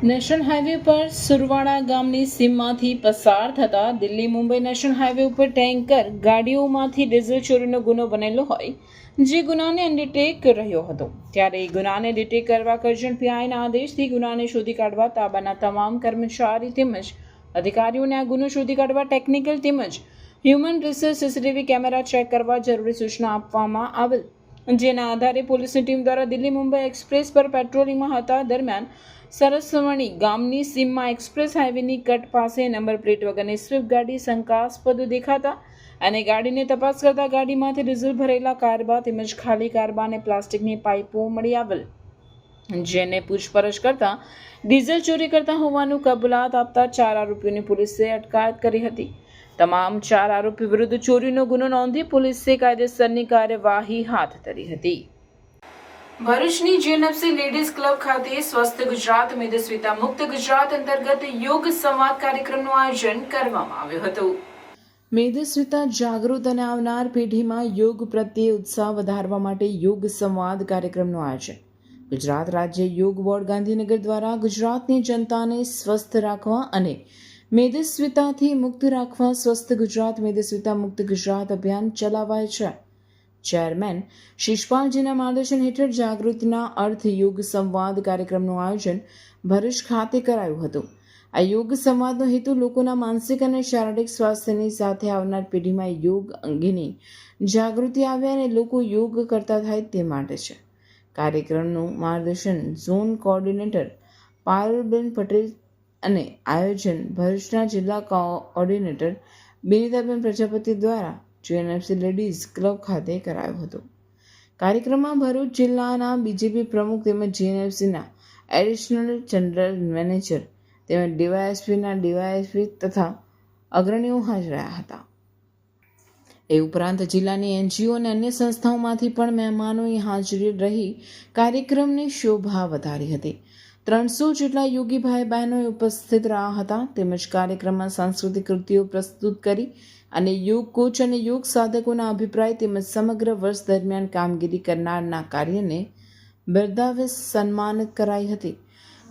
નેશનલ હાઈવે પર સુરવાડા ગામની સીમમાંથી પસાર થતા દિલ્હી મુંબઈ નેશનલ હાઈવે ઉપર ટેન્કર ગાડીઓમાંથી ડીઝલ ચોરીનો ગુનો બનેલો હોય જે ગુનાને અન્ડરટેક રહ્યો હતો. ત્યારે ગુનાને ડિટેક્ટ કરવા કરજણ પીઆઈના આદેશથી ગુનાને શોધી કાઢવા તાબાના તમામ કર્મચારી તેમજ અધિકારીઓને આ ગુનો શોધી કાઢવા ટેકનિકલ તેમજ human resource CCTV camera check કરવા જરૂરી સૂચના આપવામાં આવેલ, જેના આધારે પોલીસની ટીમ દ્વારા દિલ્હી મુંબઈ એક્સપ્રેસ પર પેટ્રોલિંગમાં હતા દરમિયાન સરસવણી ગામની સીમમાં એક્સપ્રેસ હાઈવેની કટ પાસે નંબર પ્લેટ વગરની સ્વિફ્ટ ગાડી શંકાસ્પદ દેખાતા અને ગાડીને તપાસ કરતા ગાડીમાંથી ડીઝલ ભરેલા કારબા તેમજ ખાલી કારબા અને પ્લાસ્ટિકની પાઇપો મળી આવેલ, જેને પૂછપરછ કરતા ડીઝલ ચોરી કરતા હોવાનું કબૂલાત આપતા 4 આરોપીઓની પોલીસે અટકાયત કરી હતી. તમામ 4 આરોપી વિરુદ્ધ ચોરીનો ગુનો નોંધી પોલીસે કાયદેસરની કાર્યવાહી હાથ ધરી હતી. ભરૂચની જીએનએફસી લેડીઝ ક્લબ ખાતે સ્વસ્થ ગુજરાત મેદસ્વીતા મુક્ત ગુજરાત અંતર્ગત યોગ સંવાદ કાર્યક્રમનું આયોજન કરવામાં આવ્યું હતું. મેદસ્વીતા જાગૃત અને આવનાર પેઢીમાં યોગ પ્રત્યે ઉત્સાહ વધારવા માટે યોગ સંવાદ કાર્યક્રમનું આયોજન ગુજરાત રાજ્ય યોગ બોર્ડ ગાંધીનગર દ્વારા ગુજરાતની જનતાને સ્વસ્થ રાખવા અને મેદસ્વીતાથી મુક્ત રાખવા સ્વસ્થ ગુજરાત મેદસ્વીતા મુક્ત ગુજરાત અભિયાન ચલાવાય છે. ચેરમેન શિષપાલજીના માર્ગદર્શન હેઠળ જાગૃતિના અર્થ યોગ સંવાદ કાર્યક્રમનું આયોજન ભરૂચ ખાતે કરાયું હતું. આ યોગ સંવાદનો હેતુ લોકોના માનસિક અને શારીરિક સ્વાસ્થ્યની સાથે આવનાર પેઢીમાં યોગ અંગેની જાગૃતિ આવે અને લોકો યોગ કરતા થાય તે માટે છે. કાર્યક્રમનું માર્ગદર્શન ઝોન કોઓર્ડિનેટર પાયલબેન પટેલ અને આયોજન ભરૂચના જિલ્લા કોઓર્ડિનેટર બિનિતાબેન પ્રજાપતિ દ્વારા જીએનએફસી લેડીઝ ક્લબ ખાતે કરાયો હતો. કાર્યક્રમમાં ભરૂચ જિલ્લાના બીજેપી પ્રમુખ તેમજ જીએનએફસીના એડિશનલ જનરલ મેનેજર તેમજ ડીવાયએસપીના ડીવાયએસપી તથા અગ્રણીઓ હાજર રહ્યા હતા. એ ઉપરાંત જિલ્લાની એનજીઓ અને અન્ય સંસ્થાઓમાંથી પણ મહેમાનોએ હાજરી રહી કાર્યક્રમની શોભા વધારી હતી. 300 જેટલા યોગી ભાઈ બહેનોએ ઉપસ્થિત રહ્યા હતા તેમજ કાર્યક્રમમાં સાંસ્કૃતિક કૃતિઓ પ્રસ્તુત કરી અને યોગ કોચ અને યોગ સાધકોના અભિપ્રાય તેમજ સમગ્ર વર્ષ દરમિયાન કામગીરી કરનારના કાર્યને બિરદાવી સન્માનિત કરાઈ હતી.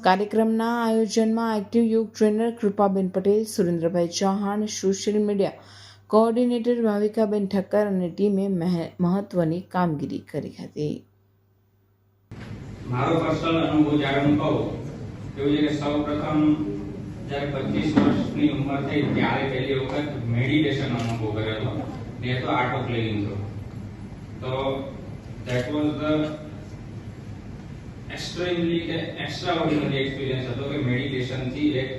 કાર્યક્રમના આયોજનમાં active yoga trainer Krupaben Patel, Surendrabhai Chauhan, social media coordinator Bhavikaben Thakkar અને ટીમે મહત્વની કામગીરી કરી હતી. મારો પર્સનલ અનુભવ જ્યારે હું કહું એવું છે કે સૌ પ્રથમ જ્યારે 25 વર્ષની ઉંમર થઈ ત્યારે પહેલી વખત મેડિટેશન અનુભવ કર્યો હતો. એ તો આર્ટ ઓફ લિવિંગ હતો. તો that was the extremely extraordinary experience હતો કે મેડિટેશનથી એક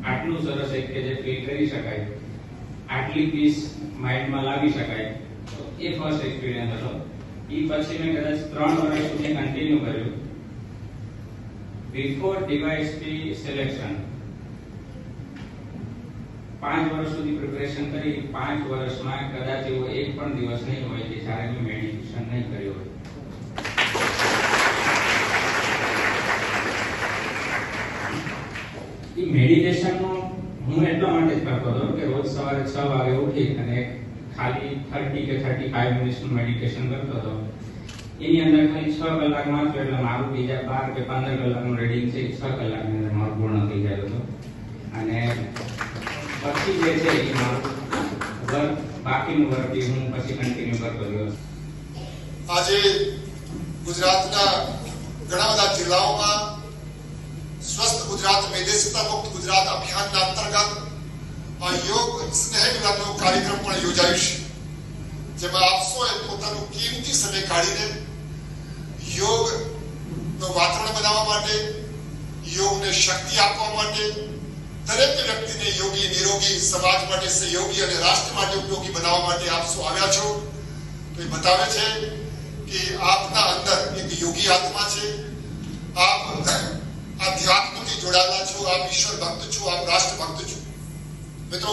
આટલું સરસ એક કે જે ફીલ કરી શકાય, આટલી પીસ માઇન્ડમાં લાવી શકાય, તો એ ફર્સ્ટ એક્સપિરિયન્સ હતો. એ પછી મેં કદાચ 3 વર્ષ સુધી કન્ટિન્યુ કર્યું. બિફોર ડીવાયએસપી સિલેક્શન 5 વર્ષ સુધી પ્રિપેરેશન કરી. 5 વર્ષમાં કદાચ એવો એક પણ દિવસ નહીં હોય કે જ્યારે મેં મેડિટેશન નહીં કર્યું હોય. એ મેડિટેશનનો હું એટલા માટે જ કરતો હતો કે રોજ સવારે 6 વાગે ઉઠી અને ખાલી 30 કે 35 મિનિટનું મેડિટેશન કરતો હતો. એની અંદર ખાલી 6 કલાક વાંચો એટલે મારું બીજા 12 કે 15 કલાકનું રીડિંગ છે 6 કલાકની અંદર મારું પૂર્ણ થઈ જાય હતો. અને પછી જે છે એ મારું વર્ક, બાકીનું વર્ક એ હું પછી કન્ટિન્યુ કરતો રહ્યો. આજે ગુજરાતના ઘણા બધા જિલ્લાઓમાં સ્વસ્થ ગુજરાત મેદસ્વીતા મુક્ત ગુજરાત અભિયાનના અંતર્ગત યોગ સ્નેહ મિલનનો કાર્યક્રમ પણ યોજાયો છે, જેમાં આપ સૌએ પોતાનું કિંમતી સમય કાઢીને યોગનું વાતાવરણ બનાવવા માટે, યોગને શક્તિ આપવા માટે, દરેક વ્યક્તિને યોગી, નિરોગી, સમાજ માટે સહયોગી અને રાષ્ટ્ર માટે ઉપયોગી બનાવવા માટે આપ સૌ આવ્યા છો. તો એ બતાવે છે કે આપના અંદર એક યોગી આત્મા છે. આપ આધ્યાત્મથી જોડાયેલા છો, આપ ઈશ્વર ભક્ત છો, આપ રાષ્ટ્ર ભક્ત છો. મિત્રો,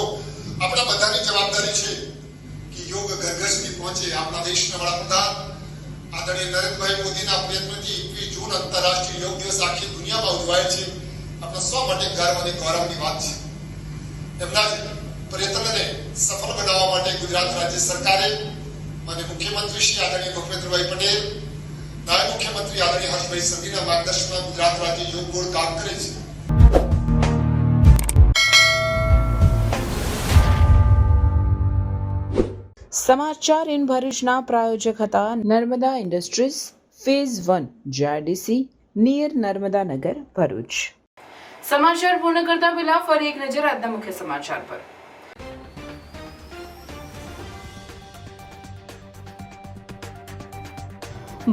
આપણા બધાની જવાબદારી છે કે યોગ ઘર ઘર સુધી પહોંચે. આપણા દેશના વડાપ્રધાન આદરણીય નરેન્દ્રભાઈ મોદીના પ્રયત્નથી 21 જૂન આંતરરાષ્ટ્રીય યોગ દિવસ આખી દુનિયામાં ઉજવાય છે. આપણા સૌ માટે ગર્વ અને ગૌરવની વાત છે. એમના પ્રયત્નને સફળ બનાવવા માટે ગુજરાત રાજ્ય સરકારે માનનીય મુખ્યમંત્રી શ્રી આદરણીય ભૂપેન્દ્રભાઈ પટેલ, નાયબ મુખ્યમંત્રી આદરણીય હર્ષભાઈ સંઘવીના માર્ગદર્શનમાં ગુજરાત રાજ્ય યોગ બોર્ડ કામ કરે છે. સમાચાર ઇન ભરૂચના પ્રાયોજક હતા Narmada industries phase 1 JIDC near Narmada Nagar Bharuch. સમાચાર પૂર્ણ કરતા પહેલા ફરી એક નજર આજના મુખ્ય સમાચાર પર.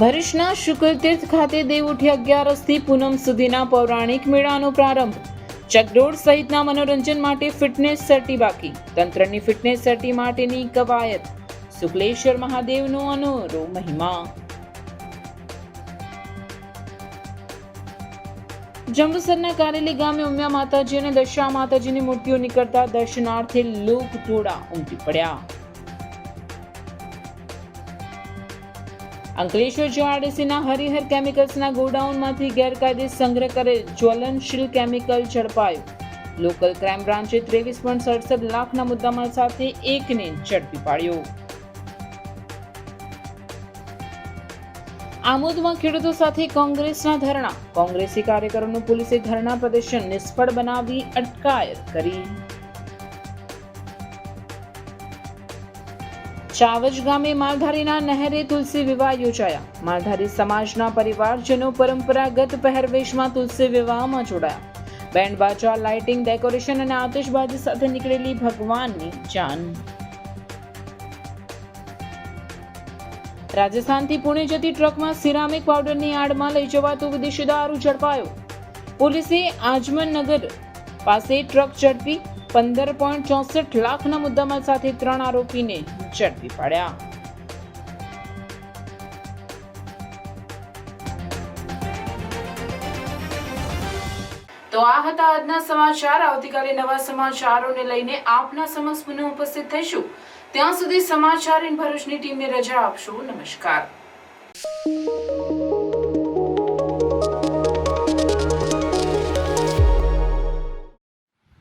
ભરૂચના શુક્લતીર્થ ખાતે દેવઉઠી 11 થી પૂનમ સુધીના પૌરાણિક મેળાનો પ્રારંભ. ચકડોળ સહિતના મનોરંજન માટે ફિટનેસ સર્ટી બાકી. તંત્રની ફિટનેસ સર્ટી માટેની કવાયત. શુક્લેશ્વર મહાદેવનો અનોરો મહિમા. જંબુસરના કારેલી ગામે ઉમિયા માતાજી અને દશા માતાજીની મૂર્તિઓ નીકળતા દર્શનાર્થે લોક ટોળા ઉમટી પડ્યા. અંકલેશ્વર JIDCના હરિહર કેમિકલ્સના ગોડાઉનમાંથી ગેરકાયદે સંગ્રહ કરેલ જ્વલનશીલ કેમિકલ ઝડપાયું. લોકલ ક્રાઇમ બ્રાન્ચે 23.67 લાખના મુદ્દામાલ સાથે એકને ઝડપી પાડ્યો. આમોદમાં ખેડૂતો સાથે કોંગ્રેસના ધરણા. કોંગ્રેસી કાર્યકરોનું પોલીસે ધરણા પ્રદર્શન નિષ્ફળ બનાવી અટકાયત કરી. ચાવજ ગામે માલધારીના નહેરે તુલસી વિવાહ યોજાયા. માલધારી સમાજના પરિવારજનો પરંપરાગત પહેરવેશમાં તુલસી વિવાહમાં જોડાયા. બેન્ડ બાજા, લાઇટિંગ, ડેકોરેશન અને આતશબાજી સાથે નીકળેલી ભગવાનની જાન. રાજસ્થાનથી પુણે જતી ટ્રકમાં સિરામિક પાવડરની આડમાં લઈ જવાતો વિદેશી દારૂ ઝડપાયો. પોલીસે આજમનનગર પાસે ટ્રક ઝડપી 15.64 લાખના મુદ્દામાલ સાથે 3 આરોપીને ઝડપી પાડ્યા. તો આ હતા આજના સમાચાર. આવતીકાલે નવા સમાચારોને લઈને આપના સમક્ષ પુનઃ ઉપસ્થિત થઈશું. ત્યાં સુધી સમાચાર ઇન ભરૂચની ટીમને રજા આપશો. નમસ્કાર.